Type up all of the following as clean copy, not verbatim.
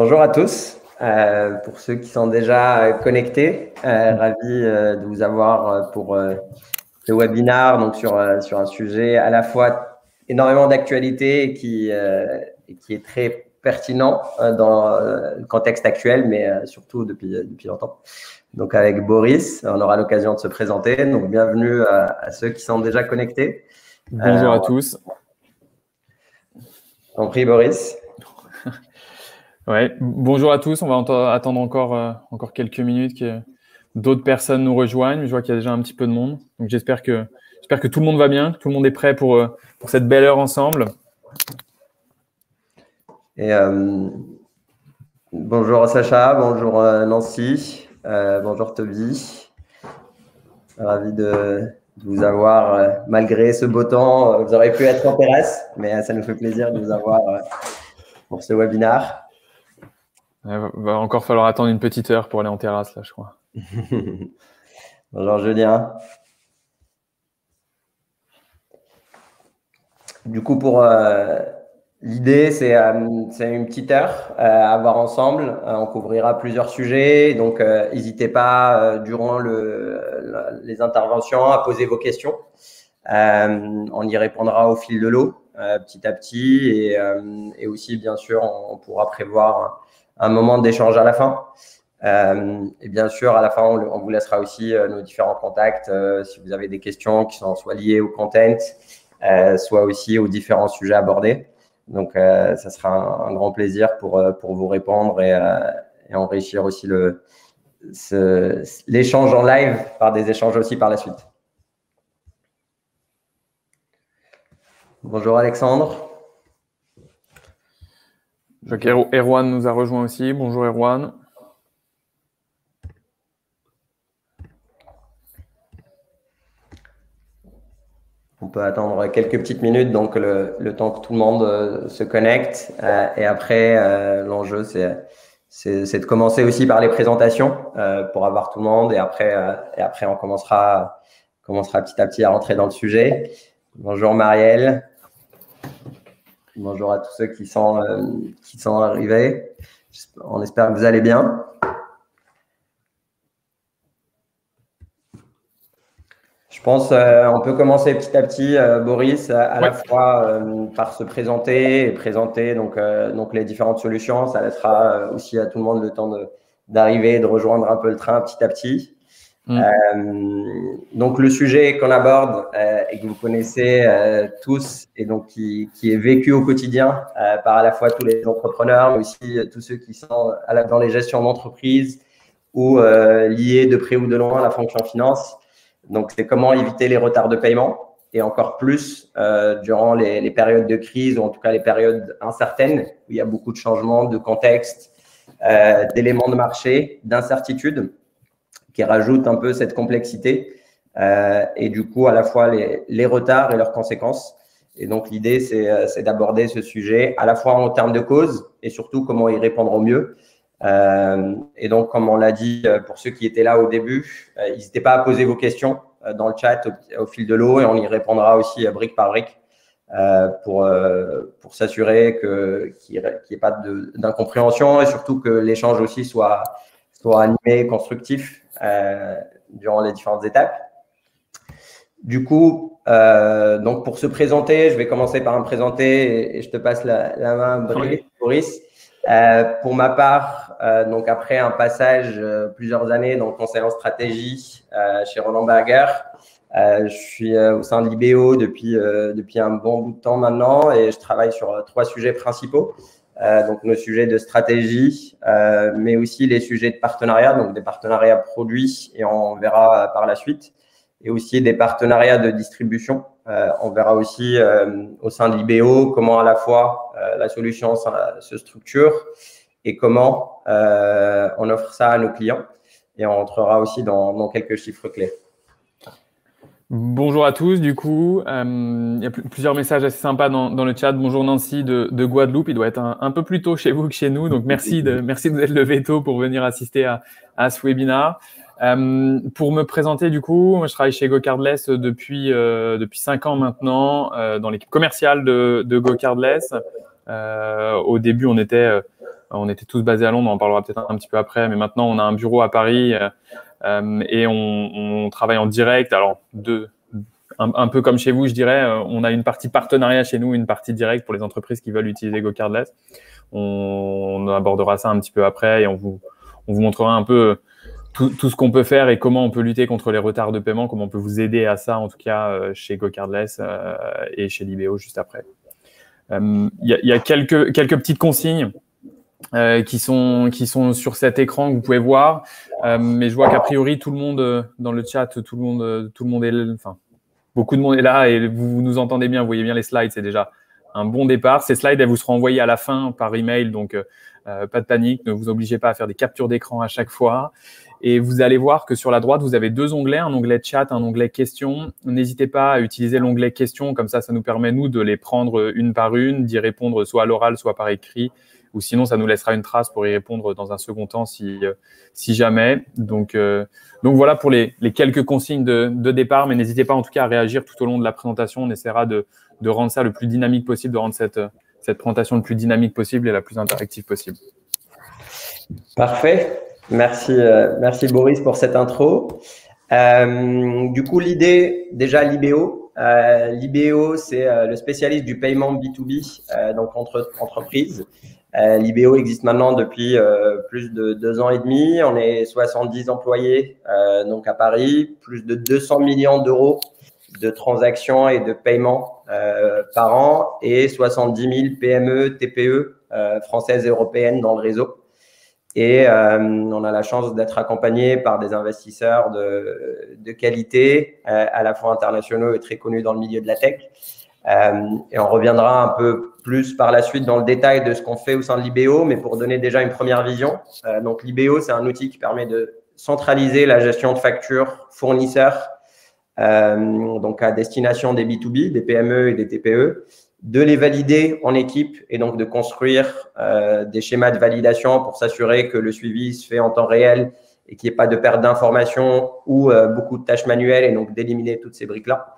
Bonjour à tous. Pour ceux qui sont déjà connectés, ravi de vous avoir pour ce webinaire donc sur un sujet à la fois énormément d'actualité et qui est très pertinent dans le contexte actuel, mais surtout depuis longtemps. Donc avec Boris, on aura l'occasion de se présenter. Donc bienvenue à ceux qui sont déjà connectés. Bonjour à tous. Je t'en prie, Boris. Ouais. Bonjour à tous. On va attendre encore quelques minutes que d'autres personnes nous rejoignent. Je vois qu'il y a déjà un petit peu de monde. Donc j'espère que tout le monde va bien, que tout le monde est prêt pour cette belle heure ensemble. Et bonjour Sacha, bonjour Nancy, bonjour Toby. Ravi de vous avoir malgré ce beau temps. Vous auriez pu être en terrasse, mais ça nous fait plaisir de vous avoir pour ce webinaire. Il va encore falloir attendre une petite heure pour aller en terrasse, là, je crois. Bonjour Julien. Du coup, pour l'idée, c'est une petite heure à voir ensemble. On couvrira plusieurs sujets, donc n'hésitez pas durant les interventions à poser vos questions. On y répondra au fil de l'eau, petit à petit, et aussi, bien sûr, on pourra prévoir un moment d'échange à la fin. Et bien sûr, à la fin, on vous laissera aussi nos différents contacts si vous avez des questions qui sont soit liées au content, soit aussi aux différents sujets abordés. Donc, ça sera un grand plaisir pour vous répondre et enrichir aussi l'échange en live par des échanges aussi par la suite. Bonjour Alexandre. Je vois qu'Erwan nous a rejoint aussi. Bonjour Erwan. On peut attendre quelques petites minutes, donc le temps que tout le monde se connecte. Et après, l'enjeu, c'est de commencer aussi par les présentations pour avoir tout le monde. Et après on commencera petit à petit à rentrer dans le sujet. Bonjour Marielle. Bonjour à tous ceux qui sont arrivés. On espère que vous allez bien. Je pense on peut commencer petit à petit, Boris, à la fois par se présenter et présenter donc les différentes solutions. Ça laissera aussi à tout le monde le temps d'arriver, de rejoindre un peu le train petit à petit. Donc le sujet qu'on aborde et que vous connaissez tous et donc qui est vécu au quotidien par à la fois tous les entrepreneurs, mais aussi tous ceux qui sont dans les gestions d'entreprise ou liés de près ou de loin à la fonction finance. Donc, c'est comment éviter les retards de paiement et encore plus durant les périodes de crise ou en tout cas les périodes incertaines où il y a beaucoup de changements de contexte, d'éléments de marché, d'incertitudes qui rajoutent un peu cette complexité et du coup à la fois les retards et leurs conséquences. Et donc, l'idée, c'est d'aborder ce sujet à la fois en termes de cause et surtout comment y répondre au mieux. Et donc, comme on l'a dit pour ceux qui étaient là au début, n'hésitez pas à poser vos questions dans le chat au fil de l'eau et on y répondra aussi brique par brique pour s'assurer qu'il n'y ait pas d'incompréhension et surtout que l'échange aussi soit animé, constructif durant les différentes étapes. Du coup, donc pour se présenter, je vais commencer par me présenter et je te passe la main, Boris. Pour ma part, donc après un passage plusieurs années dans le conseil en stratégie chez Roland Berger, je suis au sein de l'IBO depuis un bon bout de temps maintenant et je travaille sur 3 sujets principaux. Donc nos sujets de stratégie, mais aussi les sujets de partenariat, donc des partenariats produits et on verra par la suite, et aussi des partenariats de distribution. On verra aussi au sein de l'IBO comment à la fois la solution se structure et comment on offre ça à nos clients. Et on rentrera aussi dans quelques chiffres clés. Bonjour à tous. Du coup, il y a plusieurs messages assez sympas dans le chat. Bonjour Nancy de Guadeloupe. Il doit être un peu plus tôt chez vous que chez nous. Donc, merci de vous être levé tôt pour venir assister à ce webinaire. Pour me présenter, du coup, moi, je travaille chez GoCardless depuis 5 ans maintenant dans l'équipe commerciale de GoCardless. Au début, on était On était tous basés à Londres, on en parlera peut-être un petit peu après, mais maintenant on a un bureau à Paris et on travaille en direct. Alors, un peu comme chez vous, je dirais, on a une partie partenariat chez nous, une partie directe pour les entreprises qui veulent utiliser GoCardless. On abordera ça un petit peu après et on vous montrera un peu tout ce qu'on peut faire et comment on peut lutter contre les retards de paiement, comment on peut vous aider à ça, en tout cas chez GoCardless et chez Libéo juste après. Il y a quelques petites consignes qui sont sur cet écran que vous pouvez voir, mais je vois qu'a priori tout le monde dans le chat, tout le monde est, enfin beaucoup de monde est là et vous nous entendez bien, vous voyez bien les slides, c'est déjà un bon départ. Ces slides, elles vous seront envoyées à la fin par email, donc pas de panique, ne vous obligez pas à faire des captures d'écran à chaque fois. Et vous allez voir que sur la droite, vous avez deux onglets, un onglet chat, un onglet questions. N'hésitez pas à utiliser l'onglet questions, comme ça nous permet, nous, de les prendre une par une, d'y répondre soit à l'oral, soit par écrit, ou sinon, ça nous laissera une trace pour y répondre dans un second temps si jamais. Donc voilà pour les quelques consignes de départ, mais n'hésitez pas en tout cas à réagir tout au long de la présentation. On essaiera de rendre ça le plus dynamique possible, de rendre cette présentation le plus dynamique possible et la plus interactive possible. Parfait. Merci Boris pour cette intro. Du coup, l'idée, déjà Libéo. Libéo, c'est le spécialiste du paiement B2B, donc entre entreprises. Libéo existe maintenant depuis plus de 2 ans et demi. On est 70 employés donc à Paris, plus de 200 millions d'euros de transactions et de paiements par an et 70 000 PME, TPE françaises et européennes dans le réseau. Et on a la chance d'être accompagné par des investisseurs de qualité, à la fois internationaux et très connus dans le milieu de la tech. Et on reviendra un peu plus par la suite dans le détail de ce qu'on fait au sein de Libéo, mais pour donner déjà une première vision. Donc Libéo, c'est un outil qui permet de centraliser la gestion de factures fournisseurs, donc à destination des B2B, des PME et des TPE, de les valider en équipe et donc de construire des schémas de validation pour s'assurer que le suivi se fait en temps réel et qu'il n'y ait pas de perte d'informations ou beaucoup de tâches manuelles et donc d'éliminer toutes ces briques-là.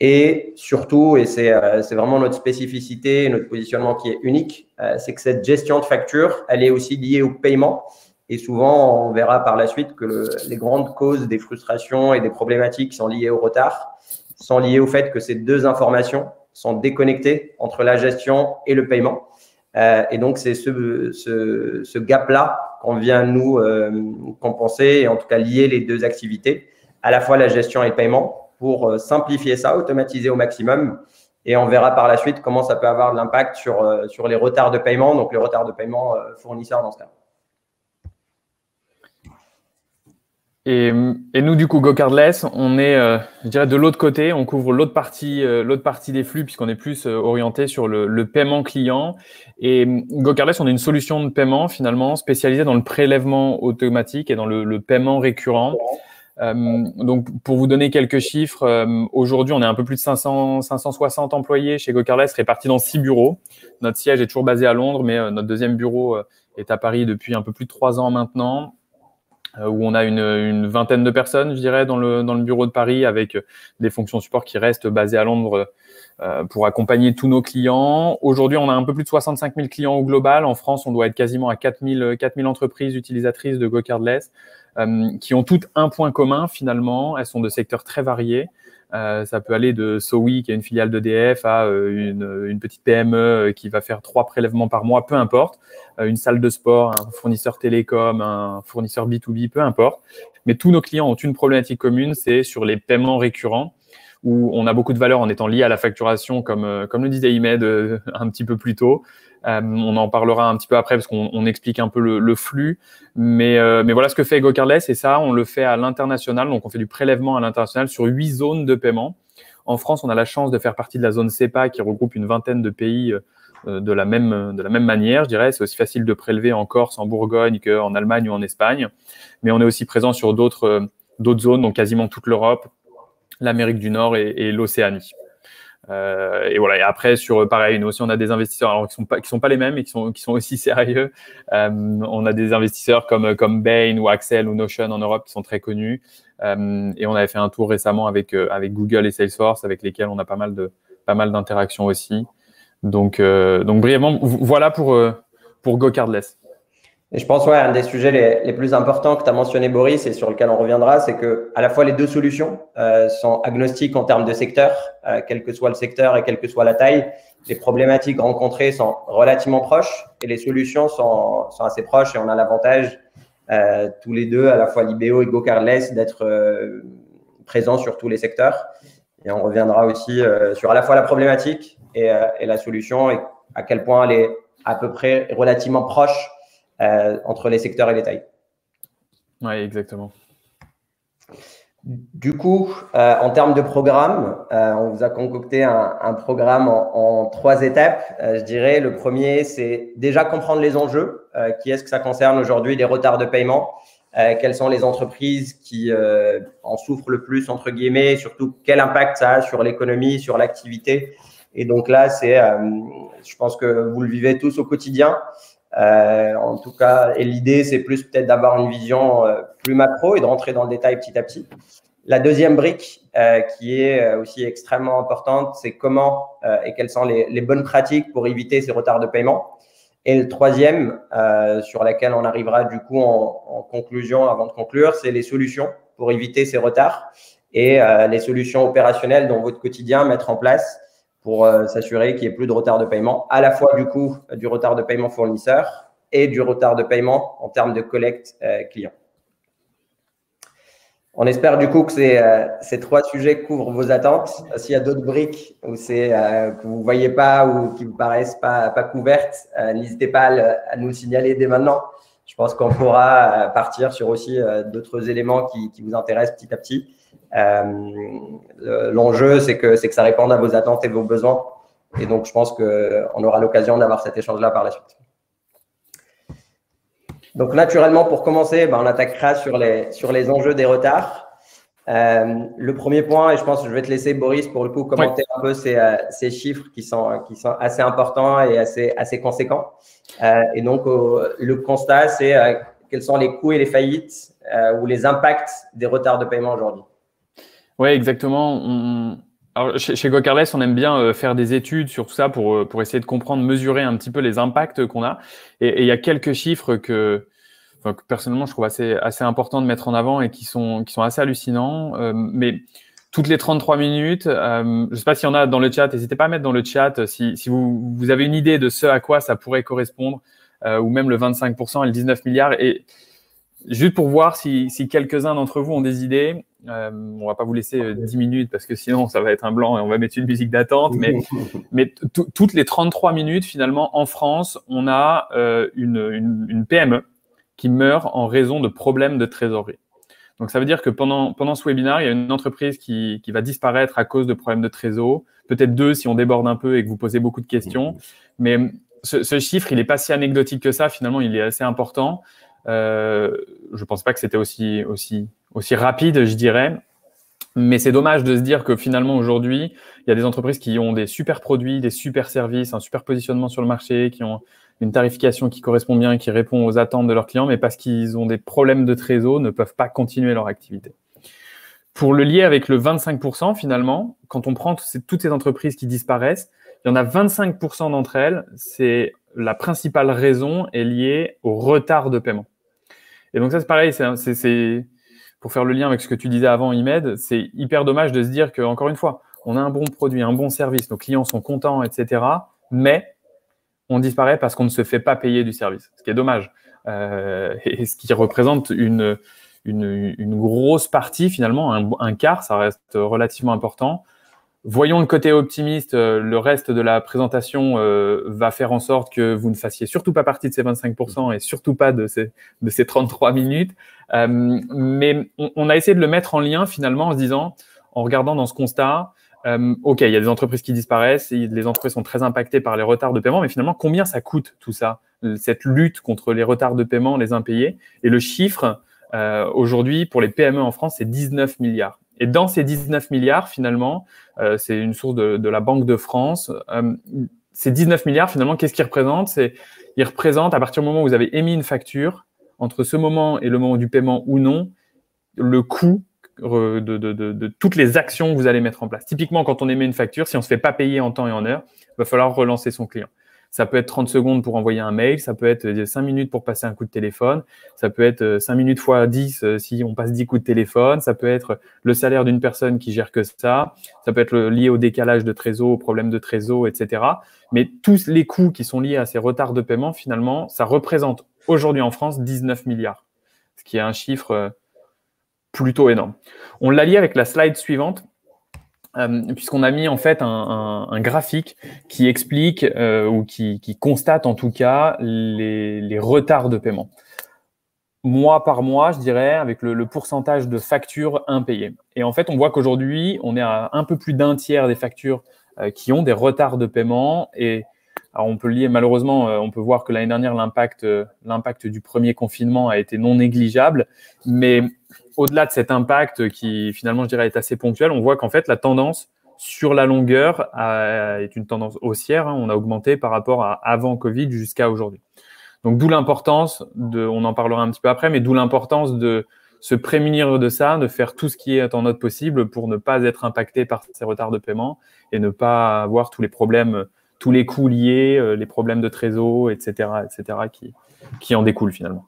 Et surtout, et c'est vraiment notre spécificité, notre positionnement qui est unique, c'est que cette gestion de facture, elle est aussi liée au paiement. Et souvent, on verra par la suite que les grandes causes des frustrations et des problématiques qui sont liées au retard sont liées au fait que ces deux informations sont déconnectées entre la gestion et le paiement. Et donc, c'est ce gap-là qu'on vient nous compenser et en tout cas lier les deux activités, à la fois la gestion et le paiement, pour simplifier ça, automatiser au maximum. Et on verra par la suite comment ça peut avoir de l'impact sur les retards de paiement, donc les retards de paiement fournisseurs dans ce cas. Et nous, du coup, GoCardless, on est, je dirais, de l'autre côté. On couvre l'autre partie des flux puisqu'on est plus orienté sur le paiement client. Et GoCardless, on est une solution de paiement finalement spécialisée dans le prélèvement automatique et dans le paiement récurrent. Donc, pour vous donner quelques chiffres, aujourd'hui, on est un peu plus de 560 employés chez GoCardless, répartis dans 6 bureaux. Notre siège est toujours basé à Londres, mais notre deuxième bureau est à Paris depuis un peu plus de 3 ans maintenant, où on a une vingtaine de personnes, je dirais, dans le bureau de Paris, avec des fonctions support qui restent basées à Londres pour accompagner tous nos clients. Aujourd'hui, on a un peu plus de 65 000 clients au global. En France, on doit être quasiment à 4 000 entreprises utilisatrices de GoCardless, qui ont toutes un point commun finalement. Elles sont de secteurs très variés. Ça peut aller de Sowi, qui est une filiale d'EDF, à une petite PME qui va faire 3 prélèvements par mois, peu importe. Une salle de sport, un fournisseur télécom, un fournisseur B2B, peu importe. Mais tous nos clients ont une problématique commune, c'est sur les paiements récurrents, où on a beaucoup de valeur en étant lié à la facturation, comme le disait Imed un petit peu plus tôt. On en parlera un petit peu après parce qu'on explique un peu le flux. Mais voilà ce que fait GoCardless, et ça, on le fait à l'international. Donc, on fait du prélèvement à l'international sur 8 zones de paiement. En France, on a la chance de faire partie de la zone CEPA qui regroupe une vingtaine de pays de la même manière, je dirais. C'est aussi facile de prélever en Corse, en Bourgogne qu'en Allemagne ou en Espagne. Mais on est aussi présent sur d'autres zones, donc quasiment toute l'Europe, l'Amérique du Nord et l'Océanie. Et voilà. Et après, pareil, nous aussi, on a des investisseurs alors, qui sont pas les mêmes et qui sont aussi sérieux. On a des investisseurs comme Bain ou Accel ou Notion en Europe qui sont très connus. Et on avait fait un tour récemment avec Google et Salesforce, avec lesquels on a pas mal d'interactions aussi. Donc brièvement, voilà pour GoCardless. Et je pense, ouais, un des sujets les plus importants que tu as mentionné, Boris, et sur lequel on reviendra, c'est que à la fois les deux solutions sont agnostiques en termes de secteur, quel que soit le secteur et quelle que soit la taille. Les problématiques rencontrées sont relativement proches et les solutions sont assez proches. Et on a l'avantage, tous les deux, à la fois Libéo et GoCardless, d'être présents sur tous les secteurs. Et on reviendra aussi sur à la fois la problématique et la solution et à quel point elle est à peu près relativement proche entre les secteurs et les tailles. Oui, exactement. Du coup, en termes de programme, on vous a concocté un programme en 3 étapes. Je dirais, le premier, c'est déjà comprendre les enjeux. Qui est-ce que ça concerne aujourd'hui, les retards de paiement? Quelles sont les entreprises qui en souffrent le plus, entre guillemets, et surtout quel impact ça a sur l'économie, sur l'activité. Et donc là, je pense que vous le vivez tous au quotidien. En tout cas, et l'idée, c'est plus peut-être d'avoir une vision plus macro et de rentrer dans le détail petit à petit. La deuxième brique, qui est aussi extrêmement importante, c'est comment et quelles sont les bonnes pratiques pour éviter ces retards de paiement. Et le troisième, sur laquelle on arrivera du coup en conclusion, avant de conclure, c'est les solutions pour éviter ces retards et les solutions opérationnelles dans votre quotidien, mettre en place pour s'assurer qu'il n'y ait plus de retard de paiement, à la fois du coup du retard de paiement fournisseur et du retard de paiement en termes de collecte client. On espère du coup que ces 3 sujets couvrent vos attentes. S'il y a d'autres briques ou que vous ne voyez pas ou qui vous paraissent pas couvertes, n'hésitez pas à nous le signaler dès maintenant. Je pense qu'on pourra partir sur aussi d'autres éléments qui vous intéressent petit à petit. L'enjeu, c'est que ça réponde à vos attentes et vos besoins. Et donc, je pense qu'on aura l'occasion d'avoir cet échange-là par la suite. Donc, naturellement, pour commencer, on attaquera sur les enjeux des retards. Le premier point, et je pense que je vais te laisser, Boris, pour le coup, commenter un peu ces chiffres qui sont assez importants et assez conséquents. Et donc, le constat, c'est quels sont les coûts et les faillites ou les impacts des retards de paiement aujourd'hui. Oui, exactement. Alors, chez GoCardless, on aime bien faire des études sur tout ça pour essayer de comprendre, mesurer un petit peu les impacts qu'on a. Et il y a quelques chiffres que personnellement, je trouve assez important de mettre en avant et qui sont assez hallucinants. Mais toutes les 33 minutes, je ne sais pas s'il y en a dans le chat, n'hésitez pas à mettre dans le chat si vous avez une idée de ce à quoi ça pourrait correspondre, ou même le 25% et le 19 milliards. Et juste pour voir si quelques-uns d'entre vous ont des idées, on ne va pas vous laisser 10 minutes parce que sinon, ça va être un blanc et on va mettre une musique d'attente. Mais toutes les 33 minutes, finalement, en France, on a une PME qui meurt en raison de problèmes de trésorerie. Donc, ça veut dire que pendant ce webinaire, il y a une entreprise qui va disparaître à cause de problèmes de trésor, peut-être 2 si on déborde un peu et que vous posez beaucoup de questions. Mais ce chiffre, il n'est pas si anecdotique que ça. Finalement, il est assez important. Je ne pense pas que c'était aussi rapide, je dirais. Mais c'est dommage de se dire que finalement, aujourd'hui, il y a des entreprises qui ont des super produits, des super services, un super positionnement sur le marché, qui ont une tarification qui correspond bien, qui répond aux attentes de leurs clients, mais parce qu'ils ont des problèmes de trésor, ne peuvent pas continuer leur activité. Pour le lier avec le 25%, finalement, quand on prend toutes ces entreprises qui disparaissent, il y en a 25% d'entre elles, c'est la principale raison est liée au retard de paiement. Et donc ça, c'est pareil, c'est pour faire le lien avec ce que tu disais avant, Imed, c'est hyper dommage de se dire qu'encore une fois, on a un bon produit, un bon service, nos clients sont contents, etc. Mais on disparaît parce qu'on ne se fait pas payer du service, ce qui est dommage. Et ce qui représente une grosse partie, finalement, un quart, ça reste relativement important. Voyons le côté optimiste, le reste de la présentation va faire en sorte que vous ne fassiez surtout pas partie de ces 25% et surtout pas de ces 33 minutes. Mais on a essayé de le mettre en lien finalement en se disant, en regardant dans ce constat, OK, il y a des entreprises qui disparaissent, et les entreprises sont très impactées par les retards de paiement, mais finalement, combien ça coûte tout ça, cette lutte contre les retards de paiement, les impayés? Et le chiffre, aujourd'hui, pour les PME en France, c'est 19 milliards. Et dans ces 19 milliards, finalement, c'est une source de la Banque de France. Ces 19 milliards, finalement, qu'est-ce qu'ils représentent? Ils représentent, à partir du moment où vous avez émis une facture, entre ce moment et le moment du paiement ou non, le coût de toutes les actions que vous allez mettre en place. Typiquement, quand on émet une facture, si on ne se fait pas payer en temps et en heure, il va falloir relancer son client. Ça peut être 30 secondes pour envoyer un mail, ça peut être 5 minutes pour passer un coup de téléphone, ça peut être 5 minutes fois 10 si on passe 10 coups de téléphone, ça peut être le salaire d'une personne qui gère que ça peut être lié au décalage de trésor, au problème de trésor, etc. Mais tous les coûts qui sont liés à ces retards de paiement, finalement, ça représente aujourd'hui en France 19 milliards, ce qui est un chiffre plutôt énorme. On l'a lié avec la slide suivante. Puisqu'on a mis en fait un graphique qui explique ou qui constate en tout cas les retards de paiement. Mois par mois, je dirais, avec le pourcentage de factures impayées. Et en fait, on voit qu'aujourd'hui, on est à un peu plus d'un tiers des factures qui ont des retards de paiement. Et alors on peut le lier, malheureusement, on peut voir que l'année dernière, l'impact du premier confinement a été non négligeable. Mais au-delà de cet impact qui, finalement, je dirais, est assez ponctuel, on voit qu'en fait, la tendance sur la longueur est une tendance haussière. On a augmenté par rapport à avant Covid jusqu'à aujourd'hui. Donc, d'où l'importance on en parlera un petit peu après, mais d'où l'importance de se prémunir de ça, de faire tout ce qui est en notre possible pour ne pas être impacté par ces retards de paiement et ne pas avoir tous les problèmes, tous les coûts liés, les problèmes de trésor, etc., qui en découlent finalement.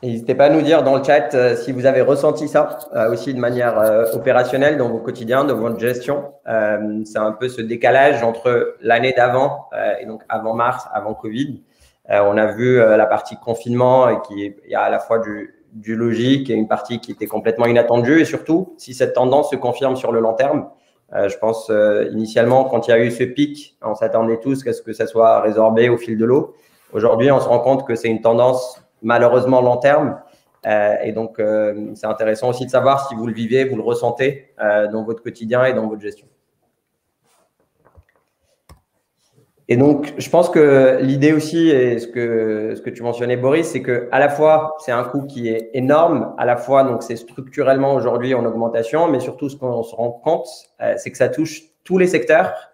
N'hésitez pas à nous dire dans le chat si vous avez ressenti ça aussi de manière opérationnelle dans vos quotidiens, dans votre gestion. C'est un peu ce décalage entre l'année d'avant et donc avant mars, avant Covid. On a vu la partie confinement et il y a à la fois du logique et une partie qui était complètement inattendue. Et surtout, si cette tendance se confirme sur le long terme, je pense initialement, quand il y a eu ce pic, on s'attendait tous à ce que ça soit résorbé au fil de l'eau. Aujourd'hui, on se rend compte que c'est une tendance malheureusement long terme. Et donc, c'est intéressant aussi de savoir si vous le vivez, vous le ressentez dans votre quotidien et dans votre gestion. Et donc, je pense que l'idée aussi, et ce que tu mentionnais, Boris, c'est que à la fois, c'est un coût qui est énorme, à la fois, donc c'est structurellement aujourd'hui en augmentation, mais surtout, ce qu'on se rend compte, c'est que ça touche tous les secteurs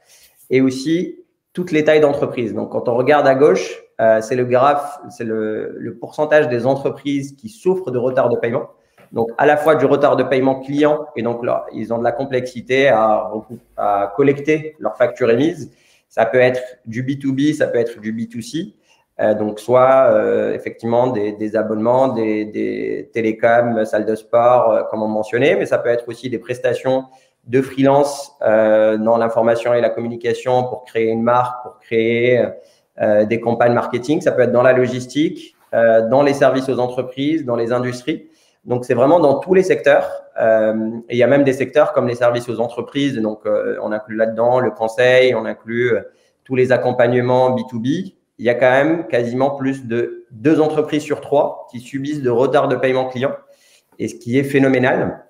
et aussi toutes les tailles d'entreprise. Donc, quand on regarde à gauche, c'est le graphe, c'est le pourcentage des entreprises qui souffrent de retard de paiement. Donc, à la fois du retard de paiement client, et donc là, ils ont de la complexité à collecter leurs factures émises. Ça peut être du B2B, ça peut être du B2C. Donc, soit effectivement des abonnements, des télécoms, salles de sport, comme on mentionnait, mais ça peut être aussi des prestations de freelance dans l'information et la communication pour créer une marque, pour créer des campagnes marketing. Ça peut être dans la logistique, dans les services aux entreprises, dans les industries. Donc, c'est vraiment dans tous les secteurs. Et il y a même des secteurs comme les services aux entreprises. Donc, on inclut là-dedans le conseil, on inclut tous les accompagnements B2B. Il y a quand même quasiment plus de 2 entreprises sur 3 qui subissent de retard de paiement client, et ce qui est phénoménal.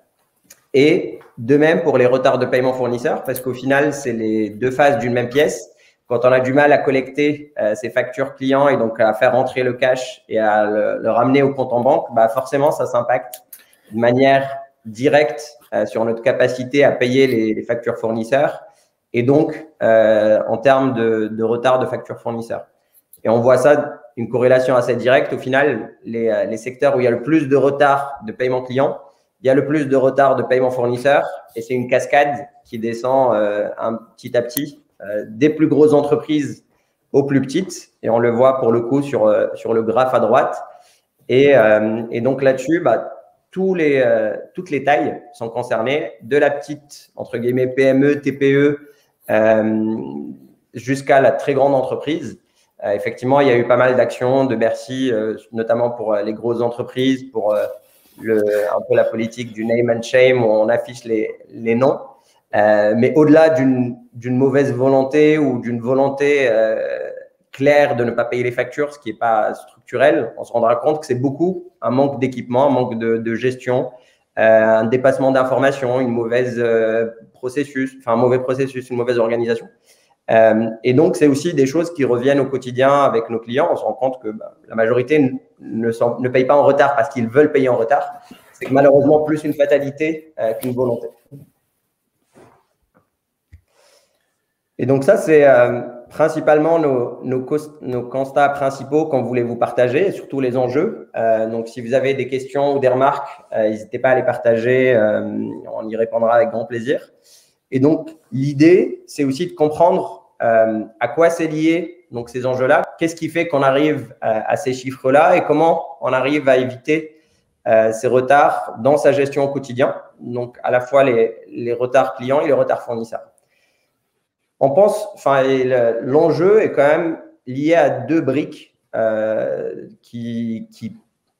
Et de même pour les retards de paiement fournisseurs, parce qu'au final, c'est les 2 faces d'une même pièce. Quand on a du mal à collecter ces factures clients et donc à faire rentrer le cash et à le ramener au compte en banque, bah forcément, ça s'impacte de manière directe sur notre capacité à payer les factures fournisseurs et donc en termes de retard de factures fournisseurs. Et on voit ça, une corrélation assez directe. Au final, les secteurs où il y a le plus de retard de paiement client, il y a le plus de retard de paiement fournisseur et c'est une cascade qui descend petit à petit des plus grosses entreprises aux plus petites. Et on le voit pour le coup sur le graphe à droite. Et donc là-dessus, bah, toutes les tailles sont concernées, de la petite, entre guillemets, PME, TPE, jusqu'à la très grande entreprise. Effectivement, il y a eu pas mal d'actions de Bercy, notamment pour les grosses entreprises, pour un peu la politique du name and shame, où on affiche les noms. Mais au-delà d'une mauvaise volonté ou d'une volonté claire de ne pas payer les factures, ce qui n'est pas structurel, on se rendra compte que c'est beaucoup un manque d'équipement, un manque de gestion, un dépassement d'informations, un mauvais processus, une mauvaise organisation. Et donc, c'est aussi des choses qui reviennent au quotidien avec nos clients. On se rend compte que la majorité ne paye pas en retard parce qu'ils veulent payer en retard. C'est malheureusement plus une fatalité qu'une volonté. Et donc, ça, c'est principalement nos constats principaux qu'on voulait vous partager et surtout les enjeux. Donc, si vous avez des questions ou des remarques, n'hésitez pas à les partager. On y répondra avec grand plaisir. Et donc, l'idée, c'est aussi de comprendre à quoi c'est lié, donc ces enjeux-là, qu'est-ce qui fait qu'on arrive à ces chiffres-là et comment on arrive à éviter ces retards dans sa gestion au quotidien, donc à la fois les retards clients et les retards fournisseurs. On pense, l'enjeu est quand même lié à deux briques qui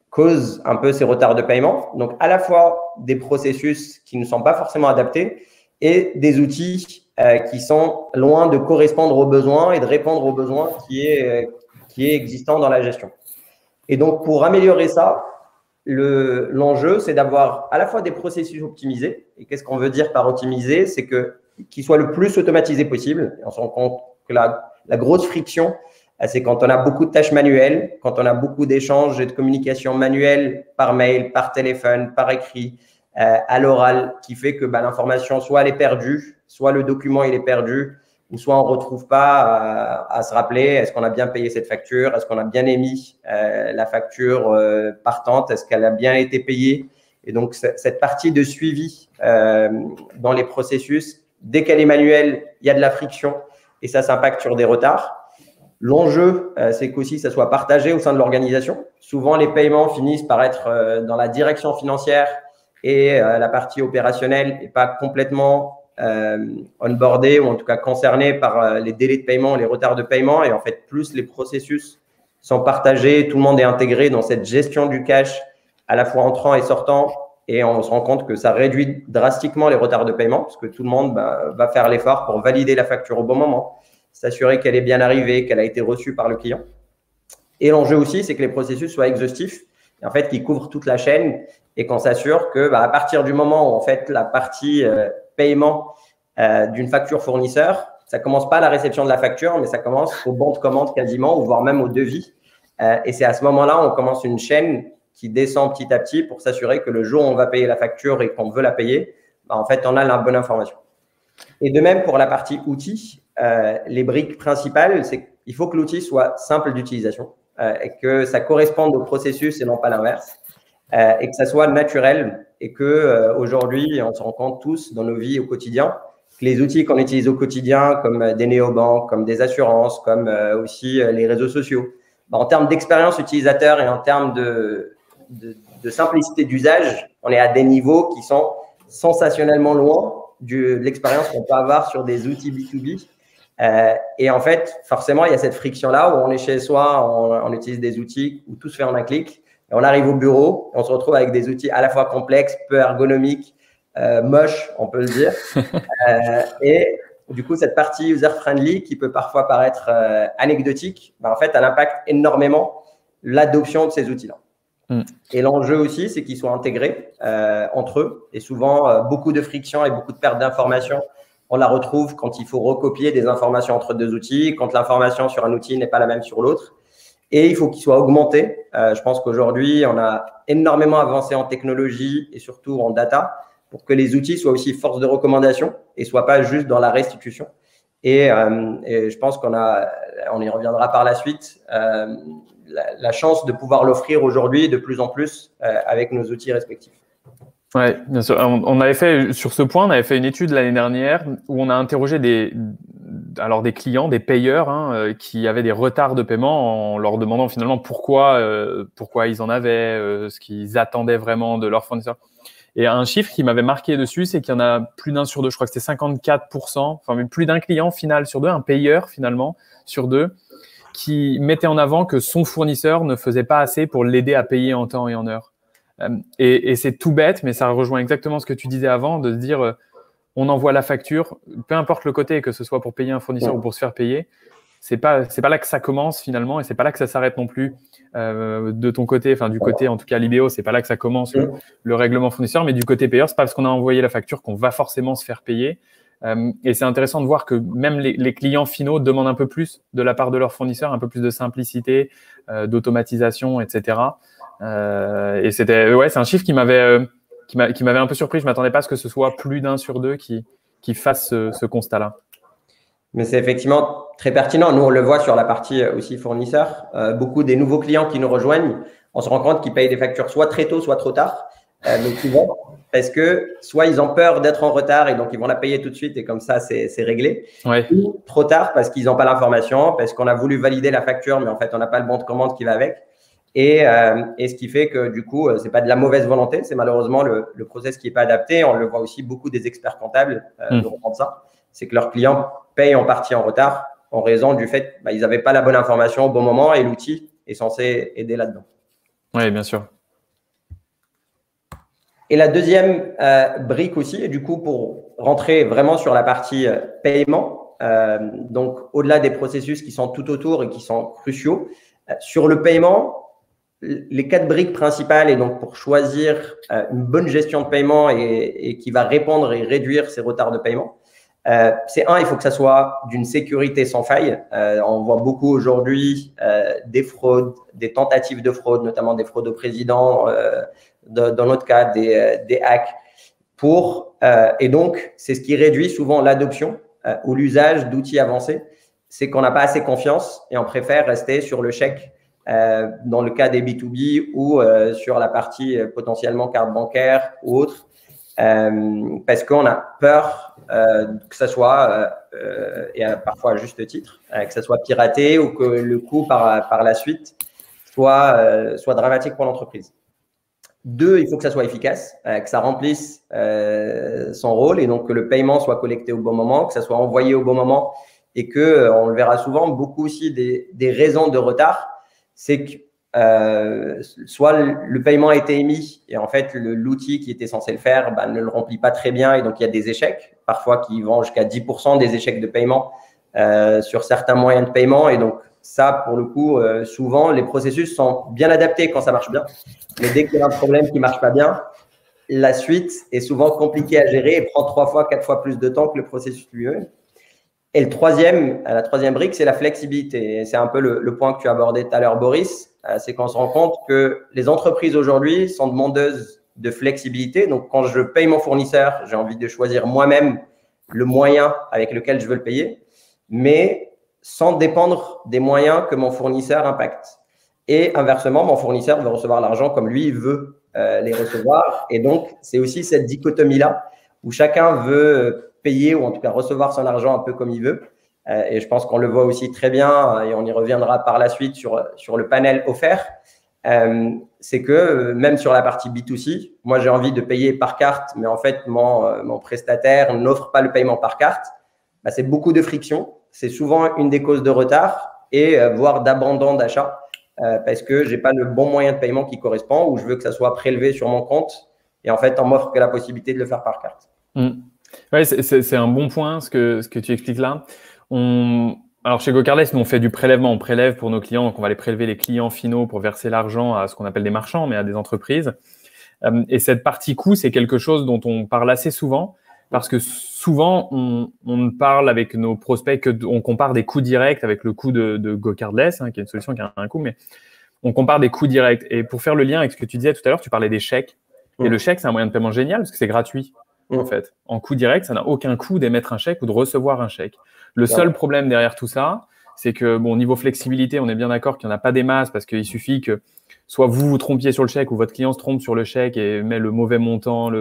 causent un peu ces retards de paiement. Donc, à la fois des processus qui ne sont pas forcément adaptés et des outils qui sont loin de correspondre aux besoins et de répondre aux besoins qui est existant dans la gestion. Et donc, pour améliorer ça, l'enjeu, c'est d'avoir à la fois des processus optimisés. Et qu'est-ce qu'on veut dire par optimiser? C'est qu'ils soient le plus automatisés possible. Et on se rend compte que la grosse friction, c'est quand on a beaucoup de tâches manuelles, quand on a beaucoup d'échanges et de communication manuelle par mail, par téléphone, par écrit, à l'oral, qui fait que l'information, soit elle est perdue, soit le document il est perdu, ou soit on ne retrouve pas à se rappeler, est-ce qu'on a bien payé cette facture, est-ce qu'on a bien émis la facture partante, est-ce qu'elle a bien été payée. Et donc, cette partie de suivi dans les processus, dès qu'elle est manuelle, il y a de la friction et ça s'impacte sur des retards. L'enjeu, c'est qu'aussi ça soit partagé au sein de l'organisation. Souvent, les paiements finissent par être dans la direction financière et la partie opérationnelle n'est pas complètement onboardée ou en tout cas concernée par les délais de paiement, les retards de paiement. Et en fait, plus les processus sont partagés, tout le monde est intégré dans cette gestion du cash à la fois entrant et sortant. Et on se rend compte que ça réduit drastiquement les retards de paiement parce que tout le monde va faire l'effort pour valider la facture au bon moment, s'assurer qu'elle est bien arrivée, qu'elle a été reçue par le client. Et l'enjeu aussi, c'est que les processus soient exhaustifs, et en fait, qu'ils couvrent toute la chaîne et qu'on s'assure que à partir du moment où en fait la partie paiement d'une facture fournisseur, ça commence pas à la réception de la facture, mais ça commence au bon de commande quasiment, ou voire même au devis. Et c'est à ce moment-là, on commence une chaîne qui descend petit à petit pour s'assurer que le jour où on va payer la facture et qu'on veut la payer, en fait, on a la bonne information. Et de même pour la partie outils, les briques principales, c'est qu'il faut que l'outil soit simple d'utilisation et que ça corresponde au processus et non pas l'inverse, et que ça soit naturel et que aujourd'hui, on se rend compte tous dans nos vies au quotidien que les outils qu'on utilise au quotidien, comme des néobanques, comme des assurances, comme aussi les réseaux sociaux, en termes d'expérience utilisateur et en termes de simplicité d'usage, on est à des niveaux qui sont sensationnellement loin de l'expérience qu'on peut avoir sur des outils B2B. Et en fait, forcément, il y a cette friction-là où on est chez soi, on utilise des outils où tout se fait en un clic. Et on arrive au bureau, on se retrouve avec des outils à la fois complexes, peu ergonomiques, moches, on peut le dire. Et du coup, cette partie user-friendly qui peut parfois paraître anecdotique, en fait, elle impacte énormément l'adoption de ces outils-là. Et l'enjeu aussi, c'est qu'ils soient intégrés entre eux. Et souvent, beaucoup de friction et beaucoup de perte d'informations, on la retrouve quand il faut recopier des informations entre deux outils, quand l'information sur un outil n'est pas la même sur l'autre. Et il faut qu'ils soient augmentés. Je pense qu'aujourd'hui, on a énormément avancé en technologie et surtout en data pour que les outils soient aussi force de recommandation et ne soient pas juste dans la restitution. Et je pense on y reviendra par la suite, la chance de pouvoir l'offrir aujourd'hui de plus en plus avec nos outils respectifs. Oui, bien sûr. On avait fait, sur ce point, on avait fait une étude l'année dernière où on a interrogé des clients, des payeurs qui avaient des retards de paiement en leur demandant finalement pourquoi ils en avaient, ce qu'ils attendaient vraiment de leur fournisseur. Et un chiffre qui m'avait marqué dessus, c'est qu'il y en a plus d'un sur deux, je crois que c'était 54%, enfin même plus d'un client final sur deux, un payeur finalement sur deux, qui mettait en avant que son fournisseur ne faisait pas assez pour l'aider à payer en temps et en heure. Et c'est tout bête, mais ça rejoint exactement ce que tu disais avant, de se dire on envoie la facture, peu importe le côté, que ce soit pour payer un fournisseur ou pour se faire payer, c'est pas là que ça commence finalement, et c'est pas là que ça s'arrête non plus de ton côté, enfin du côté en tout cas l'IBO, c'est pas là que ça commence le règlement fournisseur, mais du côté payeur, c'est pas parce qu'on a envoyé la facture qu'on va forcément se faire payer. Et c'est intéressant de voir que même les clients finaux demandent un peu plus de la part de leurs fournisseurs, un peu plus de simplicité, d'automatisation, etc. Et c'est un chiffre qui m'avait un peu surpris. Je m'attendais pas à ce que ce soit plus d'un sur deux qui fasse ce constat-là. Mais c'est effectivement très pertinent. Nous, on le voit sur la partie aussi fournisseur. Beaucoup des nouveaux clients qui nous rejoignent, on se rend compte qu'ils payent des factures soit très tôt, soit trop tard. mais souvent, parce que soit ils ont peur d'être en retard et donc ils vont la payer tout de suite et comme ça, c'est réglé. Ouais. Ou trop tard parce qu'ils n'ont pas l'information, parce qu'on a voulu valider la facture, mais en fait, on n'a pas le bon de commande qui va avec. Et ce qui fait que du coup, c'est pas de la mauvaise volonté, c'est malheureusement le process qui n'est pas adapté. On le voit aussi, beaucoup des experts comptables nous remontent ça. C'est que leurs clients payent en partie en retard en raison du fait qu'ils n'avaient pas la bonne information au bon moment et l'outil est censé aider là-dedans. Oui, bien sûr. Et la deuxième brique aussi, et du coup, pour rentrer vraiment sur la partie paiement, donc au-delà des processus qui sont tout autour et qui sont cruciaux, sur le paiement, les 4 briques principales, et donc pour choisir une bonne gestion de paiement et qui va répondre et réduire ces retards de paiement, c'est il faut que ça soit d'une sécurité sans faille. On voit beaucoup aujourd'hui des fraudes, des tentatives de fraude, notamment des fraudes au président, dans notre cas, des hacks. Et donc, c'est ce qui réduit souvent l'adoption ou l'usage d'outils avancés. C'est qu'on n'a pas assez confiance et on préfère rester sur le chèque dans le cas des B2B ou sur la partie potentiellement carte bancaire ou autre, parce qu'on a peur que ça soit, et parfois à juste titre, que ça soit piraté ou que le coût par la suite soit dramatique pour l'entreprise. 2, il faut que ça soit efficace, que ça remplisse son rôle et donc que le paiement soit collecté au bon moment, que ça soit envoyé au bon moment et que, on le verra souvent, beaucoup aussi des raisons de retard, c'est que soit le paiement a été émis et en fait l'outil qui était censé le faire ne le remplit pas très bien et donc il y a des échecs, parfois qui vont jusqu'à 10% des échecs de paiement sur certains moyens de paiement et donc ça, pour le coup, souvent, les processus sont bien adaptés quand ça marche bien. Mais dès qu'il y a un problème qui ne marche pas bien, la suite est souvent compliquée à gérer et prend 3 fois, 4 fois plus de temps que le processus lui-même. Et la troisième brique, c'est la flexibilité. Et c'est un peu le point que tu as abordé tout à l'heure, Boris. C'est qu'on se rend compte que les entreprises aujourd'hui sont demandeuses de flexibilité. Donc, quand je paye mon fournisseur, j'ai envie de choisir moi-même le moyen avec lequel je veux le payer. Mais sans dépendre des moyens que mon fournisseur impacte. Et inversement, mon fournisseur veut recevoir l'argent comme lui veut les recevoir. Et donc, c'est aussi cette dichotomie-là où chacun veut payer ou en tout cas recevoir son argent un peu comme il veut. Et je pense qu'on le voit aussi très bien et on y reviendra par la suite sur le panel offert. C'est que même sur la partie B2C, moi, j'ai envie de payer par carte, mais en fait, mon prestataire n'offre pas le paiement par carte. C'est beaucoup de friction. C'est souvent une des causes de retard et voire d'abandon d'achat parce que je n'ai pas le bon moyen de paiement qui correspond ou je veux que ça soit prélevé sur mon compte et en fait, on m'offre que la possibilité de le faire par carte. Oui, c'est un bon point ce que tu expliques là. Alors chez GoCardless, nous on fait du prélèvement, on prélève pour nos clients, donc on va aller prélever les clients finaux pour verser l'argent à ce qu'on appelle des marchands, mais à des entreprises. Et cette partie coût, c'est quelque chose dont on parle assez souvent. Parce que souvent, on parle avec nos prospects on compare des coûts directs avec le coût de GoCardless, qui est une solution qui a un coût, mais on compare des coûts directs. Et pour faire le lien avec ce que tu disais tout à l'heure, tu parlais des chèques. Et le chèque, c'est un moyen de paiement génial parce que c'est gratuit, en fait. En coût direct, ça n'a aucun coût d'émettre un chèque ou de recevoir un chèque. Le seul problème derrière tout ça, c'est que, niveau flexibilité, on est bien d'accord qu'il n'y en a pas des masses parce qu'il suffit que soit vous trompiez sur le chèque ou votre client se trompe sur le chèque et met le mauvais montant,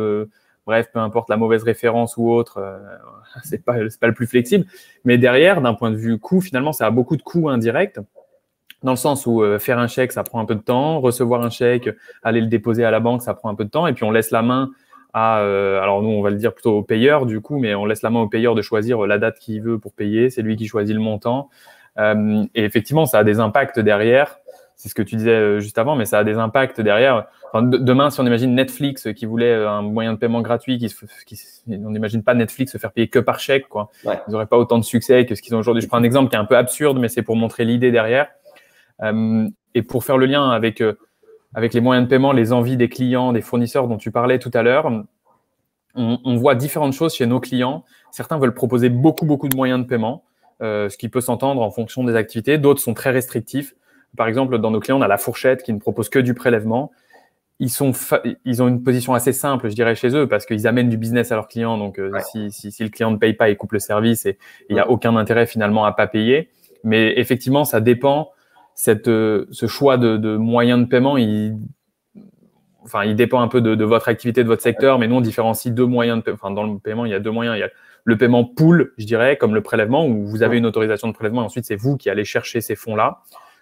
bref, peu importe la mauvaise référence ou autre, c'est pas le plus flexible. Mais derrière, d'un point de vue coût, finalement, ça a beaucoup de coûts indirects, dans le sens où faire un chèque, ça prend un peu de temps, recevoir un chèque, aller le déposer à la banque, ça prend un peu de temps, et puis on laisse la main alors nous, on va le dire plutôt au payeur du coup, mais on laisse la main au payeur de choisir la date qu'il veut pour payer, c'est lui qui choisit le montant. Et effectivement, ça a des impacts derrière. C'est ce que tu disais juste avant, mais ça a des impacts derrière. Enfin, demain, si on imagine Netflix qui voulait un moyen de paiement gratuit, on n'imagine pas Netflix se faire payer que par chèque, quoi. Ouais. Ils n'auraient pas autant de succès que ce qu'ils ont aujourd'hui. Je prends un exemple qui est un peu absurde, mais c'est pour montrer l'idée derrière. Et pour faire le lien avec les moyens de paiement, les envies des clients, des fournisseurs dont tu parlais tout à l'heure, on voit différentes choses chez nos clients. Certains veulent proposer beaucoup de moyens de paiement, ce qui peut s'entendre en fonction des activités. D'autres sont très restrictifs. Par exemple, dans nos clients, on a la fourchette qui ne propose que du prélèvement. Ils ont une position assez simple, je dirais, chez eux, parce qu'ils amènent du business à leurs clients. Donc, si le client ne paye pas, il coupe le service et il n'y a aucun intérêt finalement à pas payer. Mais effectivement, ça dépend. Ce choix de moyens de paiement, enfin, il dépend un peu de votre activité, de votre secteur, mais nous, on différencie deux moyens de paiement. Enfin, dans le paiement, il y a deux moyens. Il y a le paiement pool, je dirais, comme le prélèvement, où vous avez une autorisation de prélèvement et ensuite, c'est vous qui allez chercher ces fonds-là.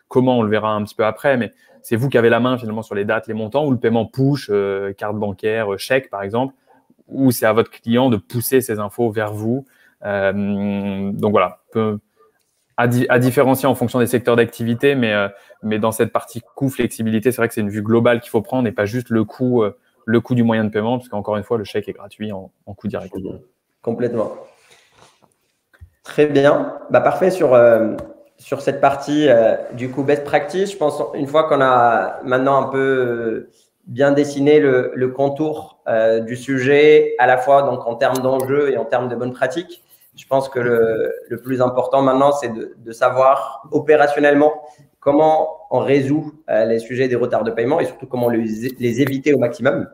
Comment, on le verra un petit peu après, mais c'est vous qui avez la main finalement sur les dates, les montants, ou le paiement push, carte bancaire, chèque, par exemple, où c'est à votre client de pousser ces infos vers vous. Donc voilà, à différencier en fonction des secteurs d'activité, mais dans cette partie coût, flexibilité, c'est vrai que c'est une vue globale qu'il faut prendre et pas juste le coût du moyen de paiement, parce qu'encore une fois, le chèque est gratuit en coût direct. Complètement. Très bien. Bah, parfait sur cette partie du coup best practice. Je pense une fois qu'on a maintenant un peu bien dessiné le contour du sujet, à la fois donc en termes d'enjeux et en termes de bonnes pratiques, je pense que le plus important maintenant, c'est de savoir opérationnellement comment on résout les sujets des retards de paiement et surtout comment les éviter au maximum.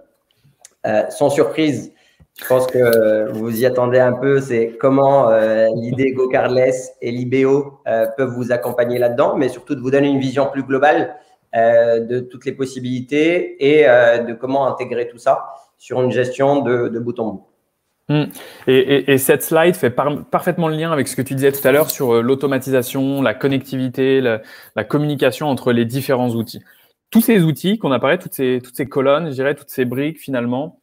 Sans surprise, je pense que vous y attendez un peu, c'est comment l'idée GoCardless et l'IBO peuvent vous accompagner là-dedans, mais surtout de vous donner une vision plus globale de toutes les possibilités et de comment intégrer tout ça sur une gestion de bout en bout. Et cette slide fait parfaitement le lien avec ce que tu disais tout à l'heure sur l'automatisation, la connectivité, la communication entre les différents outils. Tous ces outils qu'on apparaît, toutes ces colonnes, je dirais, toutes ces briques, finalement,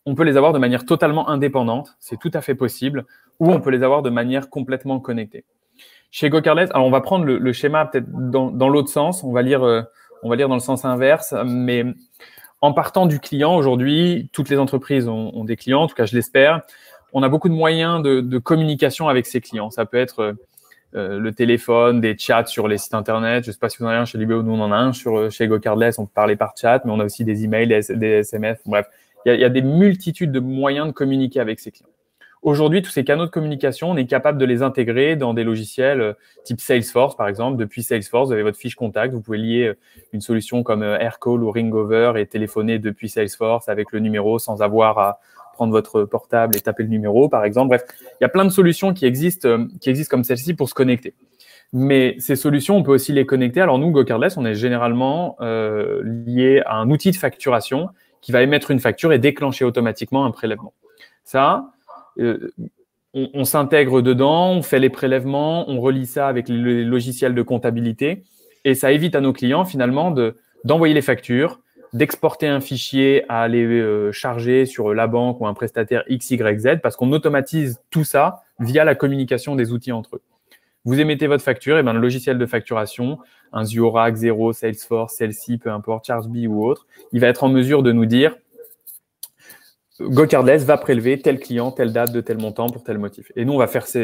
on peut les avoir de manière totalement indépendante, c'est tout à fait possible, ou on peut les avoir de manière complètement connectée. Chez GoCardless, alors on va prendre le schéma peut-être dans l'autre sens, on va lire dans le sens inverse, mais en partant du client, aujourd'hui, toutes les entreprises ont des clients, en tout cas je l'espère. On a beaucoup de moyens de communication avec ces clients. Ça peut être le téléphone, des chats sur les sites internet. Je ne sais pas si vous en avez un chez Libéo, nous on en a un chez GoCardless, on peut parler par chat, mais on a aussi des emails, des SMS, bref. Il y a des multitudes de moyens de communiquer avec ces clients. Aujourd'hui, tous ces canaux de communication, on est capable de les intégrer dans des logiciels type Salesforce, par exemple. Depuis Salesforce, vous avez votre fiche contact. Vous pouvez lier une solution comme Aircall ou Ringover et téléphoner depuis Salesforce avec le numéro sans avoir à prendre votre portable et taper le numéro, par exemple. Bref, il y a plein de solutions qui existent comme celle-ci pour se connecter. Mais ces solutions, on peut aussi les connecter. Alors nous, GoCardless, on est généralement lié à un outil de facturation qui va émettre une facture et déclencher automatiquement un prélèvement. Ça, on s'intègre dedans, on fait les prélèvements, on relie ça avec les logiciels de comptabilité et ça évite à nos clients finalement d'envoyer les factures, d'exporter un fichier à aller charger sur la banque ou un prestataire XYZ parce qu'on automatise tout ça via la communication des outils entre eux. Vous émettez votre facture, et bien le logiciel de facturation, un Zuora, Xero, Salesforce, Celsi, peu importe, Chargebee ou autre, il va être en mesure de nous dire GoCardless va prélever tel client, telle date, de tel montant pour tel motif. Et nous, on va faire ça,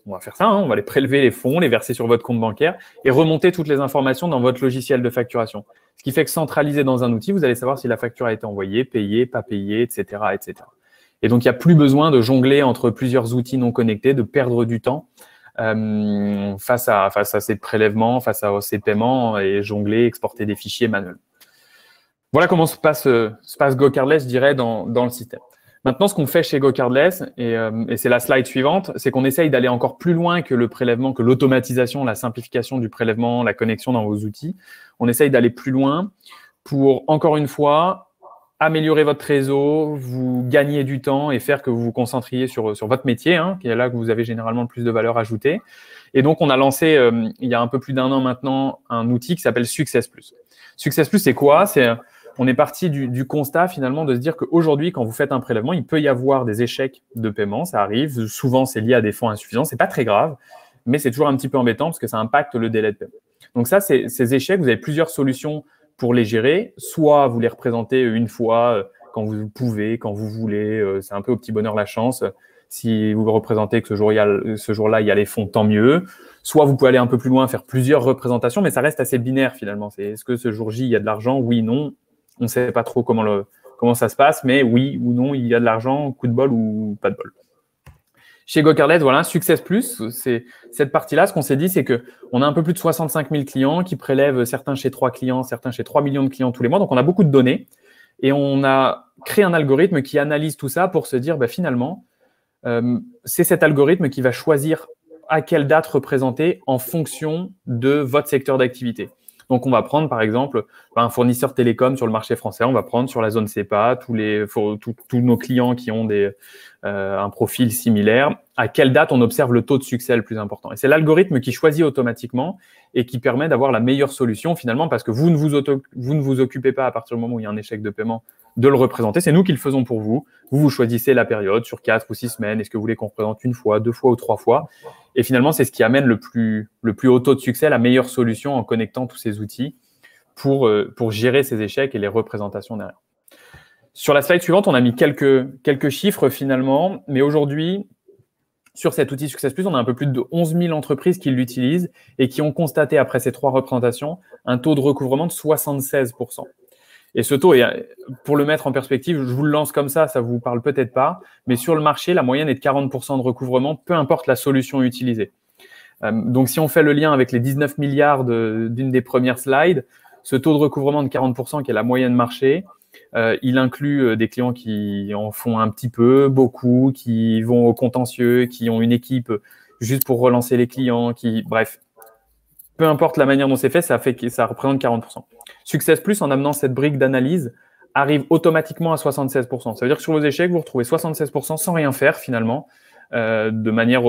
on va les prélever les fonds, les verser sur votre compte bancaire et remonter toutes les informations dans votre logiciel de facturation. Ce qui fait que centralisé dans un outil, vous allez savoir si la facture a été envoyée, payée, pas payée, etc., etc. Et donc, il n'y a plus besoin de jongler entre plusieurs outils non connectés, de perdre du temps face à ces prélèvements, face à ces paiements et jongler, exporter des fichiers manuels. Voilà comment se passe GoCardless, je dirais, dans le système. Maintenant, ce qu'on fait chez GoCardless, et c'est la slide suivante, c'est qu'on essaye d'aller encore plus loin que le prélèvement, que l'automatisation, la simplification du prélèvement, la connexion dans vos outils. On essaye d'aller plus loin pour, encore une fois, améliorer votre réseau, vous gagner du temps et faire que vous vous concentriez sur votre métier, qui est là que vous avez généralement le plus de valeur ajoutée. Et donc, on a lancé, il y a un peu plus d'1 an maintenant, un outil qui s'appelle Success Plus. Success Plus, c'est quoi ? On est parti du constat finalement de se dire qu'aujourd'hui, quand vous faites un prélèvement, il peut y avoir des échecs de paiement, ça arrive. Souvent, c'est lié à des fonds insuffisants. C'est pas très grave, mais c'est toujours un petit peu embêtant parce que ça impacte le délai de paiement. Donc ça, ces échecs, vous avez plusieurs solutions pour les gérer. Soit vous les représentez une fois quand vous pouvez, quand vous voulez. C'est un peu au petit bonheur la chance. Si vous représentez que ce jour-là, il y a les fonds, tant mieux. Soit vous pouvez aller un peu plus loin, faire plusieurs représentations, mais ça reste assez binaire finalement. Est-ce que ce jour-J, il y a de l'argent ? Oui, non. On ne sait pas trop comment ça se passe, mais oui ou non, il y a de l'argent, coup de bol ou pas de bol. Chez GoCardless, voilà, Success Plus, c'est cette partie-là. Ce qu'on s'est dit, c'est qu'on a un peu plus de 65 000 clients qui prélèvent certains chez 3 clients, certains chez 3 millions de clients tous les mois. Donc, on a beaucoup de données et on a créé un algorithme qui analyse tout ça pour se dire, finalement, c'est cet algorithme qui va choisir à quelle date représenter en fonction de votre secteur d'activité. Donc, on va prendre, par exemple, un fournisseur télécom sur le marché français. On va prendre sur la zone CEPA tous nos clients qui ont un profil similaire. À quelle date on observe le taux de succès le plus important? Et c'est l'algorithme qui choisit automatiquement et qui permet d'avoir la meilleure solution finalement, parce que vous ne vous occupez pas à partir du moment où il y a un échec de paiement de le représenter. C'est nous qui le faisons pour vous. Vous choisissez la période sur 4 ou 6 semaines. Est-ce que vous voulez qu'on représente 1 fois, 2 fois ou 3 fois? Et finalement, c'est ce qui amène le plus haut taux de succès, la meilleure solution en connectant tous ces outils pour gérer ces échecs et les représentations derrière. Sur la slide suivante, on a mis quelques chiffres finalement, mais aujourd'hui, sur cet outil Success Plus, on a un peu plus de 11 000 entreprises qui l'utilisent et qui ont constaté, après ces 3 représentations, un taux de recouvrement de 76%. Et ce taux, pour le mettre en perspective, je vous le lance comme ça vous parle peut-être pas, mais sur le marché, la moyenne est de 40% de recouvrement, peu importe la solution utilisée. Donc, si on fait le lien avec les 19 milliards d'une des premières slides, ce taux de recouvrement de 40% qui est la moyenne marché, il inclut des clients qui en font un petit peu, beaucoup, qui vont au contentieux, qui ont une équipe juste pour relancer les clients, bref. Peu importe la manière dont c'est fait, ça représente 40%. Success Plus, en amenant cette brique d'analyse, arrive automatiquement à 76%. Ça veut dire que sur vos échecs, vous retrouvez 76% sans rien faire finalement, de manière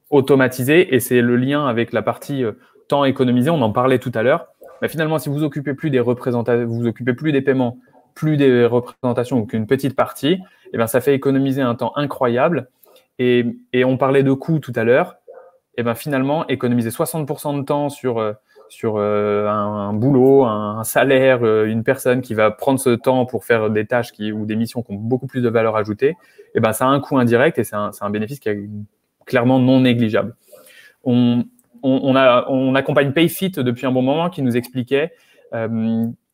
automatisée. Et c'est le lien avec la partie temps économisé, on en parlait tout à l'heure. Mais finalement, si vous vous occupez plus des représentations, vous occupez plus des paiements, plus des représentations ou qu'une petite partie, eh bien, ça fait économiser un temps incroyable. Et on parlait de coûts tout à l'heure. Et ben finalement, économiser 60% de temps sur un boulot, un salaire, une personne qui va prendre ce temps pour faire des tâches ou des missions qui ont beaucoup plus de valeur ajoutée, et ben ça a un coût indirect et c'est un bénéfice qui est clairement non négligeable. On accompagne Payfit depuis un bon moment qui nous expliquait,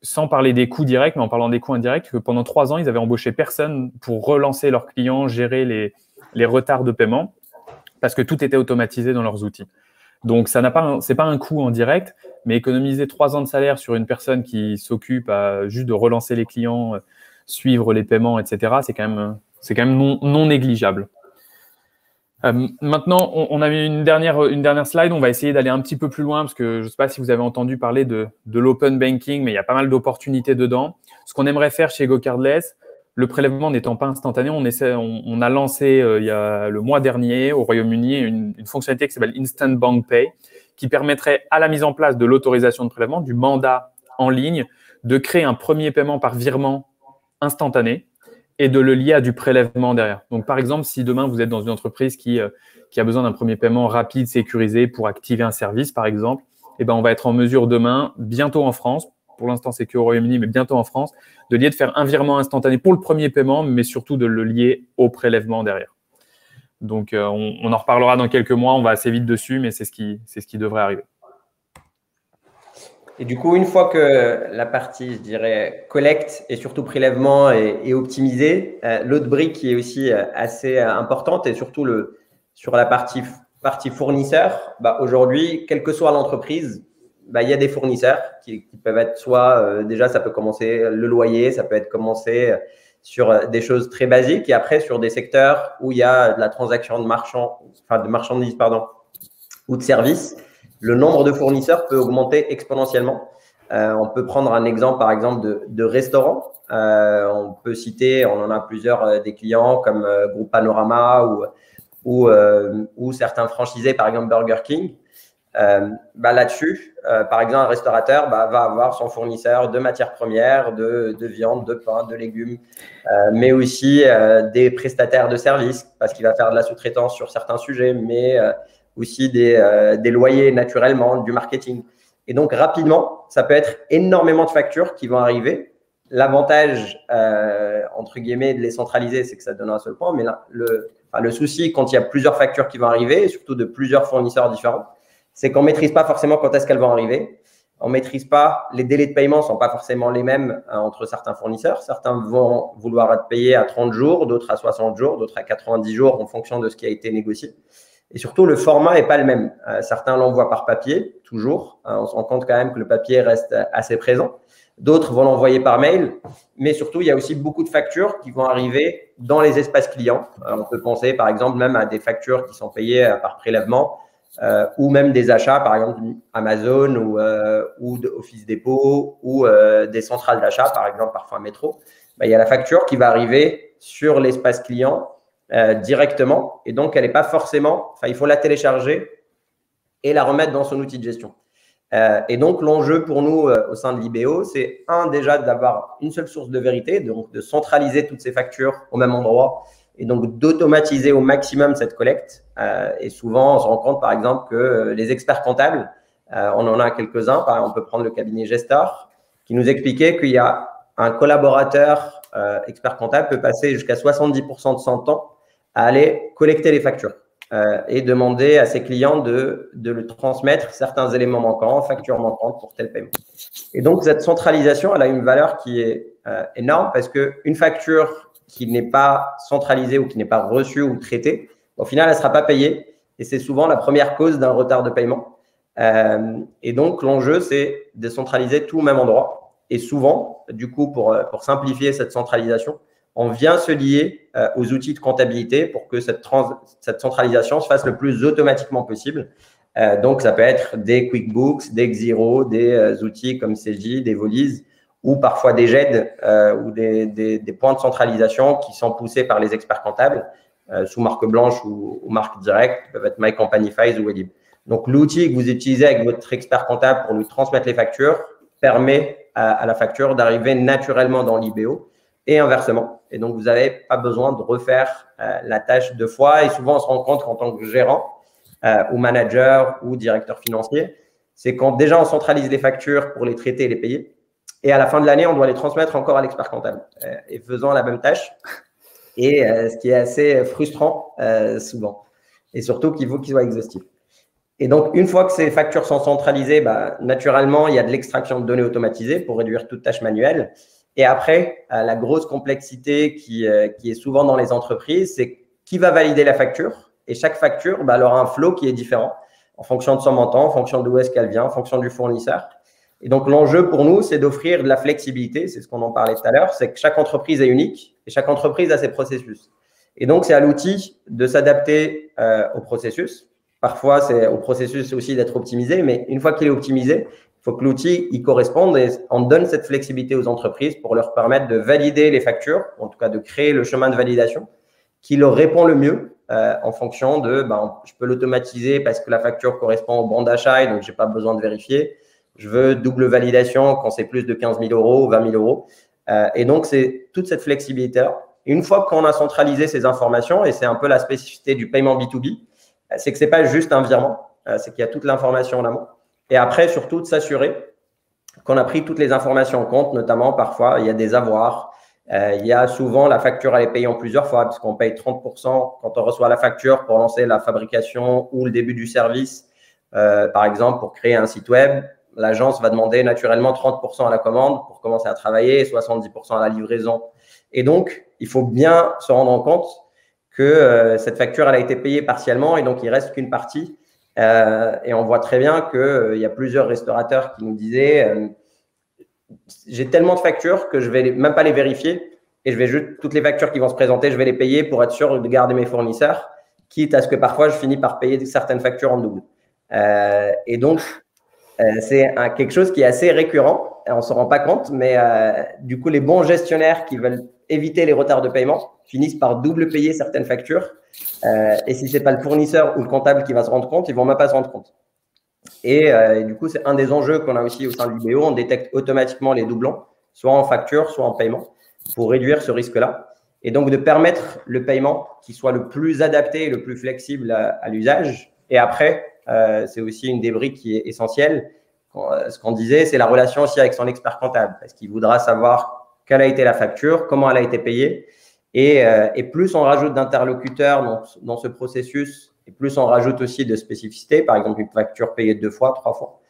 sans parler des coûts directs, mais en parlant des coûts indirects, que pendant 3 ans, ils avaient embauché personne pour relancer leurs clients, gérer les retards de paiement, parce que tout était automatisé dans leurs outils. Donc, c'est pas un coût en direct, mais économiser 3 ans de salaire sur une personne qui s'occupe juste de relancer les clients, suivre les paiements, etc., c'est quand même non négligeable. Maintenant, on a mis une dernière slide. On va essayer d'aller un petit peu plus loin parce que je ne sais pas si vous avez entendu parler de l'open banking, mais il y a pas mal d'opportunités dedans. Ce qu'on aimerait faire chez GoCardless, le prélèvement n'étant pas instantané, on a lancé il y a le mois dernier au Royaume-Uni une fonctionnalité qui s'appelle Instant Bank Pay qui permettrait à la mise en place de l'autorisation de prélèvement, du mandat en ligne, de créer un premier paiement par virement instantané et de le lier à du prélèvement derrière. Donc, par exemple, si demain, vous êtes dans une entreprise qui a besoin d'un premier paiement rapide, sécurisé pour activer un service, par exemple, eh ben, on va être en mesure demain, bientôt en France, pour l'instant, c'est qu'au Royaume-Uni, mais bientôt en France, de faire un virement instantané pour le premier paiement, mais surtout de le lier au prélèvement derrière. Donc, on en reparlera dans quelques mois. On va assez vite dessus, mais c'est ce qui devrait arriver. Et du coup, une fois que la partie, je dirais, collecte et surtout prélèvement est optimisée, l'autre brique qui est aussi assez importante et surtout sur la partie fournisseur, aujourd'hui, quelle que soit l'entreprise, il y a des fournisseurs qui peuvent être soit, déjà, ça peut commencer le loyer, ça peut être commencé sur des choses très basiques et après sur des secteurs où il y a de la transaction de marchandises ou de services. Le nombre de fournisseurs peut augmenter exponentiellement. On peut prendre un exemple, par exemple, de restaurants. On peut citer, on en a plusieurs des clients comme Groupe Panorama ou certains franchisés, par exemple Burger King. Là-dessus, par exemple, un restaurateur va avoir son fournisseur de matières premières, de viande, de pain, de légumes, mais aussi des prestataires de services parce qu'il va faire de la sous-traitance sur certains sujets, mais aussi des loyers naturellement, du marketing. Et donc, rapidement, ça peut être énormément de factures qui vont arriver. L'avantage, entre guillemets, de les centraliser, c'est que ça donne un seul point. Mais là, le souci, quand il y a plusieurs factures qui vont arriver, et surtout de plusieurs fournisseurs différents, c'est qu'on ne maîtrise pas forcément quand est-ce qu'elles vont arriver. On ne maîtrise pas, les délais de paiement ne sont pas forcément les mêmes entre certains fournisseurs. Certains vont vouloir être payés à 30 jours, d'autres à 60 jours, d'autres à 90 jours en fonction de ce qui a été négocié. Et surtout, le format n'est pas le même. Certains l'envoient par papier, toujours. On se rend compte quand même que le papier reste assez présent. D'autres vont l'envoyer par mail. Mais surtout, il y a aussi beaucoup de factures qui vont arriver dans les espaces clients. On peut penser, par exemple, même à des factures qui sont payées par prélèvement ou même des achats, par exemple Amazon ou Office Depot ou des centrales d'achat, par exemple parfois Métro, il y a la facture qui va arriver sur l'espace client directement et donc elle n'est pas forcément, il faut la télécharger et la remettre dans son outil de gestion. Et donc l'enjeu pour nous au sein de l'IBO, c'est déjà d'avoir une seule source de vérité, donc de centraliser toutes ces factures au même endroit et donc d'automatiser au maximum cette collecte. Et souvent, on se rend compte, par exemple, que les experts comptables, on en a quelques-uns, on peut prendre le cabinet Gestor, qui nous expliquait qu'il y a un collaborateur expert comptable peut passer jusqu'à 70% de son temps à aller collecter les factures et demander à ses clients de le transmettre certains éléments manquants, factures manquantes pour tel paiement. Et donc, cette centralisation, elle a une valeur qui est énorme parce qu'une facture qui n'est pas centralisée ou qui n'est pas reçue ou traitée, au final, elle ne sera pas payée et c'est souvent la première cause d'un retard de paiement. Et donc, l'enjeu, c'est de centraliser tout au même endroit. Et souvent, du coup, pour simplifier cette centralisation, on vient se lier aux outils de comptabilité pour que cette centralisation se fasse le plus automatiquement possible. Donc, ça peut être des QuickBooks, des Xero, des outils comme CJ, des Volise ou parfois des GED ou des points de centralisation qui sont poussés par les experts comptables sous marque blanche ou marque directe, qui peuvent être MyCompanyFiles ou Wedib. Donc, l'outil que vous utilisez avec votre expert comptable pour lui transmettre les factures permet à la facture d'arriver naturellement dans l'IBO et inversement. Et donc, vous n'avez pas besoin de refaire la tâche deux fois. Et souvent, on se rend compte qu'en tant que gérant ou manager ou directeur financier, c'est quand déjà on centralise les factures pour les traiter et les payer. Et à la fin de l'année, on doit les transmettre encore à l'expert comptable et faisant la même tâche. Et ce qui est assez frustrant souvent. Et surtout qu'il faut qu'il soit exhaustif. Et donc, une fois que ces factures sont centralisées, naturellement, il y a de l'extraction de données automatisée pour réduire toute tâche manuelle. Et après, la grosse complexité qui est souvent dans les entreprises, c'est qui va valider la facture. Et chaque facture, elle aura un flow qui est différent en fonction de son montant, en fonction d'où est-ce qu'elle vient, en fonction du fournisseur. Et donc, l'enjeu pour nous, c'est d'offrir de la flexibilité. C'est ce qu'on en parlait tout à l'heure. C'est que chaque entreprise est unique et chaque entreprise a ses processus. Et donc, c'est à l'outil de s'adapter au processus. Parfois, c'est au processus aussi d'être optimisé, mais une fois qu'il est optimisé, il faut que l'outil y corresponde et on donne cette flexibilité aux entreprises pour leur permettre de valider les factures, en tout cas de créer le chemin de validation qui leur répond le mieux en fonction de, je peux l'automatiser parce que la facture correspond au bon d'achat et donc je n'ai pas besoin de vérifier. Je veux double validation quand c'est plus de 15 000 euros ou 20 000 euros. Et donc, c'est toute cette flexibilité-là. Une fois qu'on a centralisé ces informations, et c'est un peu la spécificité du paiement B2B, c'est que ce n'est pas juste un virement, c'est qu'il y a toute l'information en amont. Et après, surtout, de s'assurer qu'on a pris toutes les informations en compte, notamment parfois, il y a des avoirs. Il y a souvent la facture, elle est payée en plusieurs fois, puisqu'on paye 30% quand on reçoit la facture pour lancer la fabrication ou le début du service. Par exemple, pour créer un site web, l'agence va demander naturellement 30% à la commande pour commencer à travailler et 70% à la livraison. Et donc, il faut bien se rendre compte que cette facture, elle a été payée partiellement et donc il reste qu'une partie. Et on voit très bien qu'il y a plusieurs restaurateurs qui nous disaient j'ai tellement de factures que je ne vais même pas les vérifier et je vais juste, toutes les factures qui vont se présenter, je vais les payer pour être sûr de garder mes fournisseurs, quitte à ce que parfois je finis par payer certaines factures en double. Et donc, c'est quelque chose qui est assez récurrent. On ne se rend pas compte, mais du coup, les bons gestionnaires qui veulent éviter les retards de paiement finissent par double payer certaines factures. Et si ce n'est pas le fournisseur ou le comptable qui va se rendre compte, ils ne vont même pas se rendre compte. Et du coup, c'est un des enjeux qu'on a aussi au sein de l'IBO. On détecte automatiquement les doublons, soit en facture, soit en paiement, pour réduire ce risque-là. Et donc, de permettre le paiement qui soit le plus adapté et le plus flexible à l'usage. Et après, c'est aussi une des briques qui est essentielle. Ce qu'on disait, c'est la relation aussi avec son expert comptable, parce qu'il voudra savoir quelle a été la facture, comment elle a été payée. Et plus on rajoute d'interlocuteurs dans ce processus, et plus on rajoute aussi de spécificités, par exemple une facture payée 2 fois, 3 fois,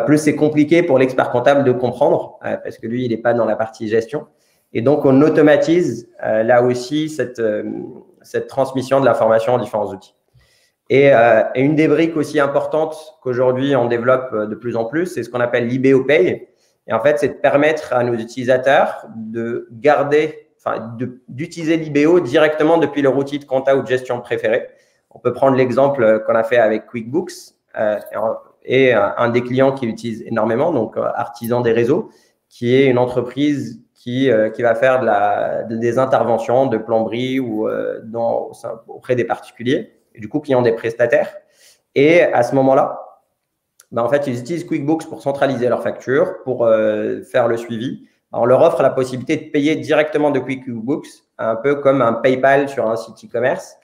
plus c'est compliqué pour l'expert comptable de comprendre, parce que lui, il n'est pas dans la partie gestion. Et donc, on automatise là aussi cette transmission de l'information aux différents outils. Et une des briques aussi importantes qu'aujourd'hui, on développe de plus en plus, c'est ce qu'on appelle l'IBO Pay. Et en fait, c'est de permettre à nos utilisateurs d'utiliser l'IBO directement depuis leur outil de compta ou de gestion préféré, On peut prendre l'exemple qu'on a fait avec QuickBooks et un des clients qui utilise énormément, donc Artisan des réseaux, qui est une entreprise qui va faire des interventions de plomberie ou auprès des particuliers, et du coup, qui ont des prestataires. Et à ce moment-là, en fait, ils utilisent QuickBooks pour centraliser leurs factures, pour faire le suivi. On leur offre la possibilité de payer directement de QuickBooks, un peu comme un PayPal sur un site e-commerce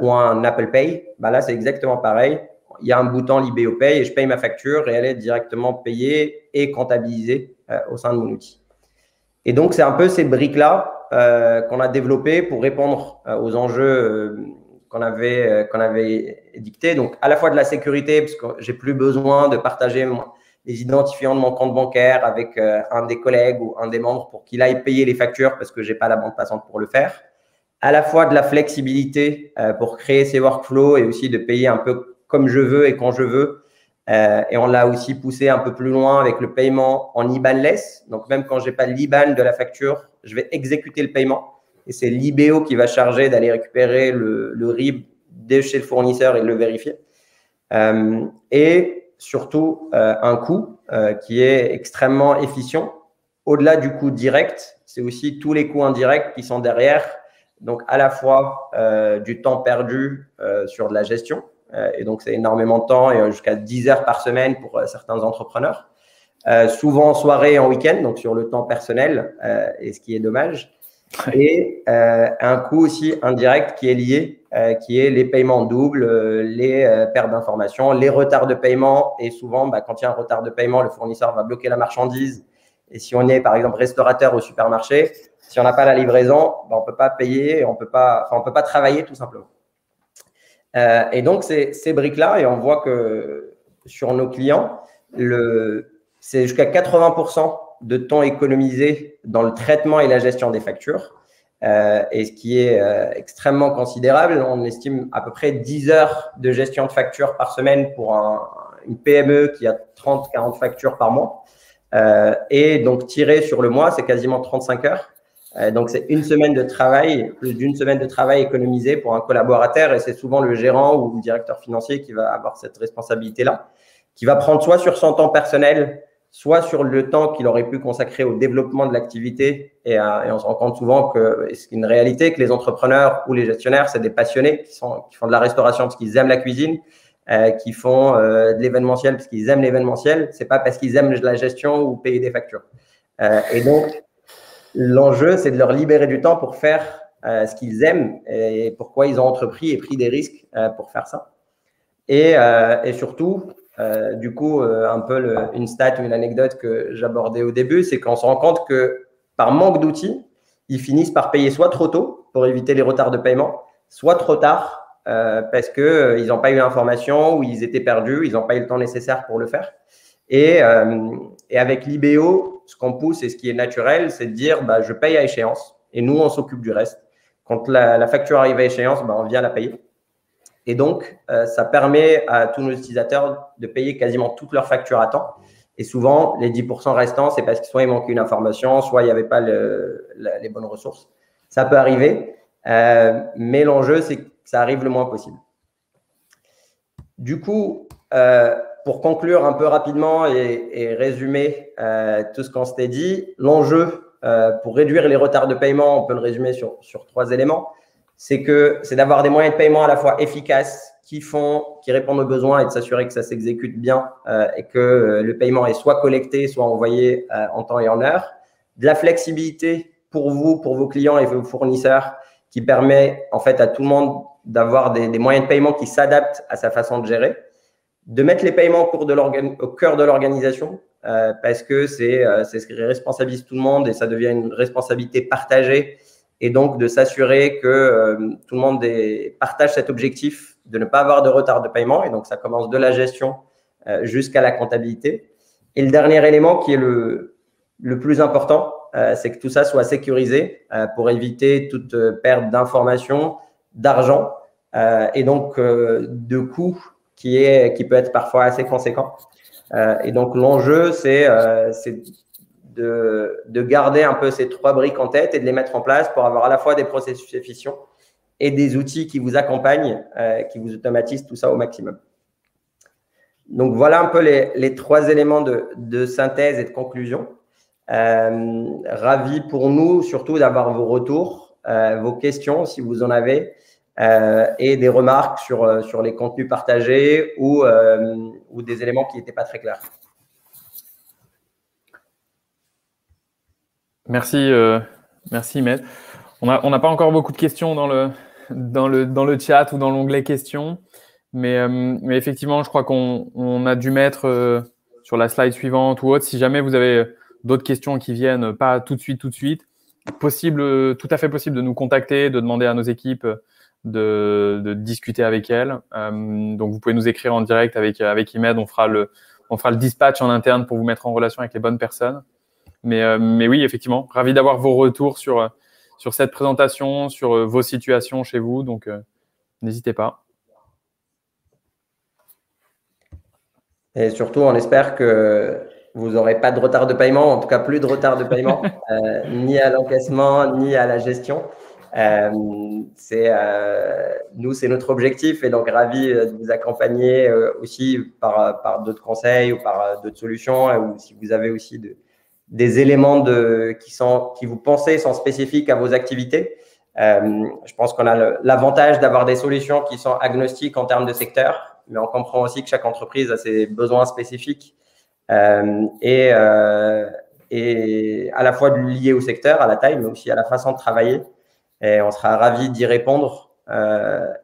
ou un Apple Pay. Là, c'est exactement pareil. Il y a un bouton Libéo Pay et je paye ma facture et elle est directement payée et comptabilisée au sein de mon outil. Et donc, c'est un peu ces briques-là qu'on a développées pour répondre aux enjeux qu'on avait dictés. Donc, à la fois de la sécurité, parce que j'ai plus besoin de partager les identifiants de mon compte bancaire avec un des collègues ou un des membres pour qu'il aille payer les factures parce que je n'ai pas la bande passante pour le faire. À la fois de la flexibilité pour créer ces workflows et aussi de payer un peu comme je veux et quand je veux. Et on l'a aussi poussé un peu plus loin avec le paiement en IBAN-less. Donc, même quand je n'ai pas l'IBAN de la facture, je vais exécuter le paiement. Et c'est l'IBO qui va charger d'aller récupérer le RIB de chez le fournisseur et de le vérifier. Et surtout, un coût qui est extrêmement efficient. Au-delà du coût direct, c'est aussi tous les coûts indirects qui sont derrière. Donc, à la fois du temps perdu sur de la gestion. Et donc, c'est énormément de temps et jusqu'à 10 heures par semaine pour certains entrepreneurs. Souvent en soirée et en week-end, donc sur le temps personnel, et ce qui est dommage. Et un coût aussi indirect qui est lié, qui est les paiements doubles, les pertes d'informations, les retards de paiement. Et souvent, quand il y a un retard de paiement, le fournisseur va bloquer la marchandise. Et si on est, par exemple, restaurateur au supermarché, si on n'a pas la livraison, on ne peut pas payer, on peut pas travailler tout simplement. Et donc, ces briques-là, et on voit que sur nos clients, c'est jusqu'à 80% de temps économisé dans le traitement et la gestion des factures. Et ce qui est extrêmement considérable, on estime à peu près 10 heures de gestion de factures par semaine pour une PME qui a 30-40 factures par mois. Et donc, tiré sur le mois, c'est quasiment 35 heures. Donc, c'est une semaine de travail, plus d'une semaine de travail économisée pour un collaborateur. Et c'est souvent le gérant ou le directeur financier qui va avoir cette responsabilité-là, qui va prendre soit sur son temps personnel, soit sur le temps qu'il aurait pu consacrer au développement de l'activité. Et on se rend compte souvent que c'est une réalité que les entrepreneurs ou les gestionnaires, c'est des passionnés qui font de la restauration parce qu'ils aiment la cuisine, qui font de l'événementiel parce qu'ils aiment l'événementiel. C'est pas parce qu'ils aiment la gestion ou payer des factures. Et donc, l'enjeu, c'est de leur libérer du temps pour faire ce qu'ils aiment et pourquoi ils ont entrepris et pris des risques pour faire ça. Et surtout, du coup, un peu une stat ou une anecdote que j'abordais au début, c'est qu'on se rend compte que par manque d'outils, ils finissent par payer soit trop tôt pour éviter les retards de paiement, soit trop tard parce qu'ils n'ont pas eu l'information ou ils étaient perdus, ils n'ont pas eu le temps nécessaire pour le faire. Et avec l'IBO, ce qu'on pousse et ce qui est naturel, c'est de dire je paye à échéance et nous, on s'occupe du reste. Quand la facture arrive à échéance, on vient la payer. Et donc, ça permet à tous nos utilisateurs de payer quasiment toutes leurs factures à temps. Et souvent, les 10% restants, c'est parce que soit il manquait une information, soit il n'y avait pas les bonnes ressources. Ça peut arriver, mais l'enjeu, c'est que ça arrive le moins possible. Du coup, pour conclure un peu rapidement et résumer tout ce qu'on s'était dit, l'enjeu pour réduire les retards de paiement, on peut le résumer sur 3 éléments. C'est d'avoir des moyens de paiement à la fois efficaces, qui répondent aux besoins et de s'assurer que ça s'exécute bien et que le paiement est soit collecté, soit envoyé en temps et en heure. De la flexibilité pour vous, pour vos clients et vos fournisseurs qui permet en fait à tout le monde d'avoir des moyens de paiement qui s'adaptent à sa façon de gérer. De mettre les paiements au cœur de l'organisation parce que c'est ce qui responsabilise tout le monde et ça devient une responsabilité partagée. Et donc, de s'assurer que tout le monde partage cet objectif de ne pas avoir de retard de paiement. Et donc, ça commence de la gestion jusqu'à la comptabilité. Et le dernier élément qui est le plus important, c'est que tout ça soit sécurisé pour éviter toute perte d'informations, d'argent et donc de coûts qui peut être parfois assez conséquent. Et donc, l'enjeu, c'est de garder un peu ces 3 briques en tête et de les mettre en place pour avoir à la fois des processus efficients et des outils qui vous accompagnent, qui vous automatisent tout ça au maximum. Donc, voilà un peu les 3 éléments de synthèse et de conclusion. Ravi pour nous, surtout, d'avoir vos retours, vos questions, si vous en avez, et des remarques sur les contenus partagés ou des éléments qui n'étaient pas très clairs. Merci, merci Ahmed. On n'a pas encore beaucoup de questions dans le chat ou dans l'onglet questions, mais effectivement, je crois qu'on a dû mettre sur la slide suivante ou autre. Si jamais vous avez d'autres questions qui viennent pas tout de suite, tout à fait possible de nous contacter, de demander à nos équipes de discuter avec elles. Donc, vous pouvez nous écrire en direct avec Ahmed. On fera le dispatch en interne pour vous mettre en relation avec les bonnes personnes. Mais oui, effectivement, ravi d'avoir vos retours sur cette présentation, sur vos situations chez vous. Donc, n'hésitez pas. Et surtout, on espère que vous n'aurez pas de retard de paiement, en tout cas plus de retard de paiement, ni à l'encaissement, ni à la gestion. Nous, c'est notre objectif, et donc ravi de vous accompagner aussi par d'autres conseils ou par d'autres solutions, ou si vous avez aussi des éléments qui vous pensez sont spécifiques à vos activités. Je pense qu'on a l'avantage d'avoir des solutions qui sont agnostiques en termes de secteur, mais on comprend aussi que chaque entreprise a ses besoins spécifiques et à la fois liés au secteur, à la taille, mais aussi à la façon de travailler. Et on sera ravis d'y répondre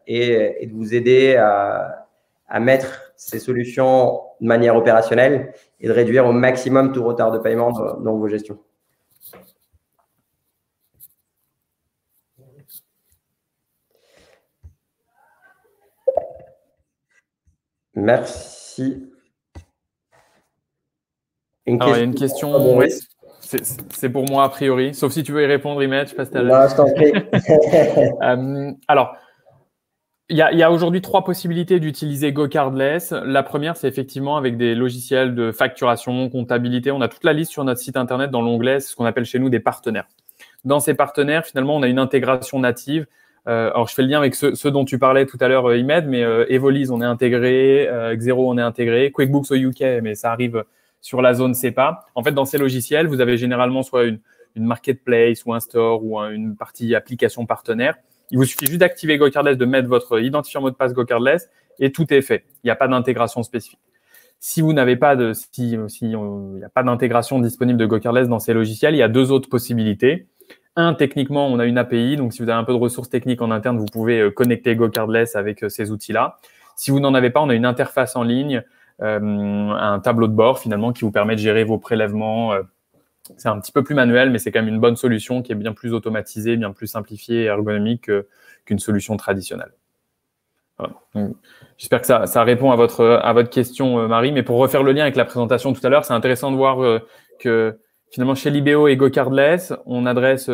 et de vous aider à mettre ces solutions de manière opérationnelle et de réduire au maximum tout retard de paiement dans vos gestions. Merci. Alors, il y a une question, oui, c'est pour moi a priori, sauf si tu veux y répondre, Ahmed. Je passe ta Non, je t'en prie. Alors, il y a aujourd'hui 3 possibilités d'utiliser GoCardless. La première, c'est effectivement avec des logiciels de facturation, comptabilité. On a toute la liste sur notre site internet dans l'onglet, c'est ce qu'on appelle chez nous des partenaires. Dans ces partenaires, finalement, on a une intégration native. Alors, je fais le lien avec ceux dont tu parlais tout à l'heure, Ahmed, mais Evolise, on est intégré, Xero, on est intégré, QuickBooks au UK, mais ça arrive sur la zone CEPA. En fait, dans ces logiciels, vous avez généralement soit une marketplace ou un store ou une partie application partenaire. Il vous suffit juste d'activer GoCardless, de mettre votre identifiant mot de passe GoCardless et tout est fait. Il n'y a pas d'intégration spécifique. Si vous n'avez pas il n'y a pas d'intégration disponible de GoCardless dans ces logiciels, il y a 2 autres possibilités. Techniquement, on a une API. Donc, si vous avez un peu de ressources techniques en interne, vous pouvez connecter GoCardless avec ces outils-là. Si vous n'en avez pas, on a une interface en ligne, un tableau de bord finalement qui vous permet de gérer vos prélèvements. C'est un petit peu plus manuel, mais c'est quand même une bonne solution qui est bien plus automatisée, bien plus simplifiée et ergonomique qu'une solution traditionnelle. Voilà. J'espère que ça répond à votre question, Marie. Mais pour refaire le lien avec la présentation tout à l'heure, c'est intéressant de voir que finalement, chez Libéo et GoCardless, on adresse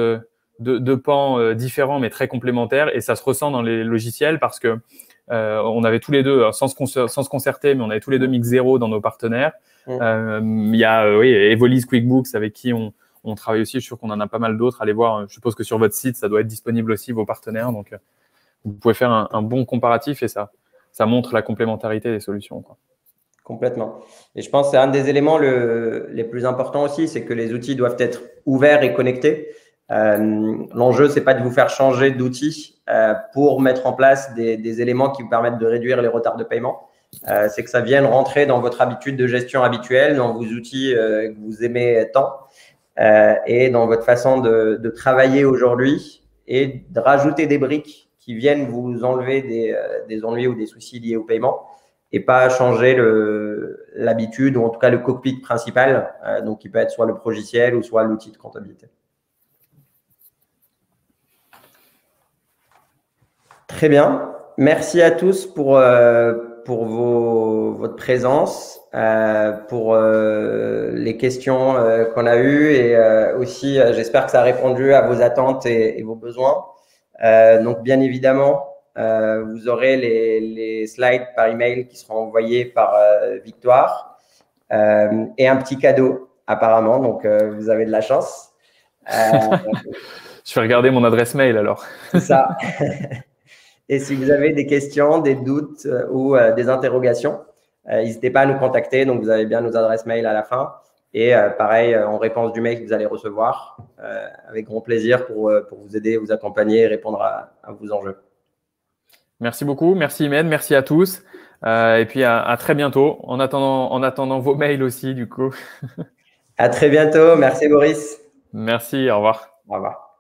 deux pans différents mais très complémentaires et ça se ressent dans les logiciels parce que on avait tous les deux, sans se concerter, mais on avait tous les deux mis Xero dans nos partenaires. Il y a Evolise, QuickBooks avec qui on travaille aussi. Je suis sûr qu'on en a pas mal d'autres. Allez voir, je suppose que sur votre site, ça doit être disponible aussi, vos partenaires. Donc, vous pouvez faire un bon comparatif et ça montre la complémentarité des solutions, quoi. Complètement. Et je pense que c'est un des éléments les plus importants aussi, c'est que les outils doivent être ouverts et connectés. L'enjeu, c'est pas de vous faire changer d'outils pour mettre en place des éléments qui vous permettent de réduire les retards de paiement. C'est que ça vienne rentrer dans votre habitude de gestion habituelle, dans vos outils que vous aimez tant et dans votre façon de travailler aujourd'hui et de rajouter des briques qui viennent vous enlever des ennuis ou des soucis liés au paiement et pas changer l'habitude ou en tout cas le cockpit principal, donc qui peut être soit le logiciel ou soit l'outil de comptabilité. Très bien. Merci à tous pour votre présence, pour les questions qu'on a eues et aussi, j'espère que ça a répondu à vos attentes et vos besoins. Donc, bien évidemment, vous aurez les slides par email qui seront envoyés par Victoire et un petit cadeau apparemment. Donc, vous avez de la chance. Je vais regarder mon adresse mail alors. C'est ça. Et si vous avez des questions, des doutes ou des interrogations, n'hésitez pas à nous contacter. Donc, vous avez bien nos adresses mail à la fin. Et pareil, en réponse du mail que vous allez recevoir, avec grand plaisir pour vous aider, vous accompagner et répondre à vos enjeux. Merci beaucoup. Merci, Imed. Merci à tous. Et puis, à très bientôt. En attendant vos mails aussi, du coup. À très bientôt. Merci, Boris. Merci. Au revoir. Au revoir.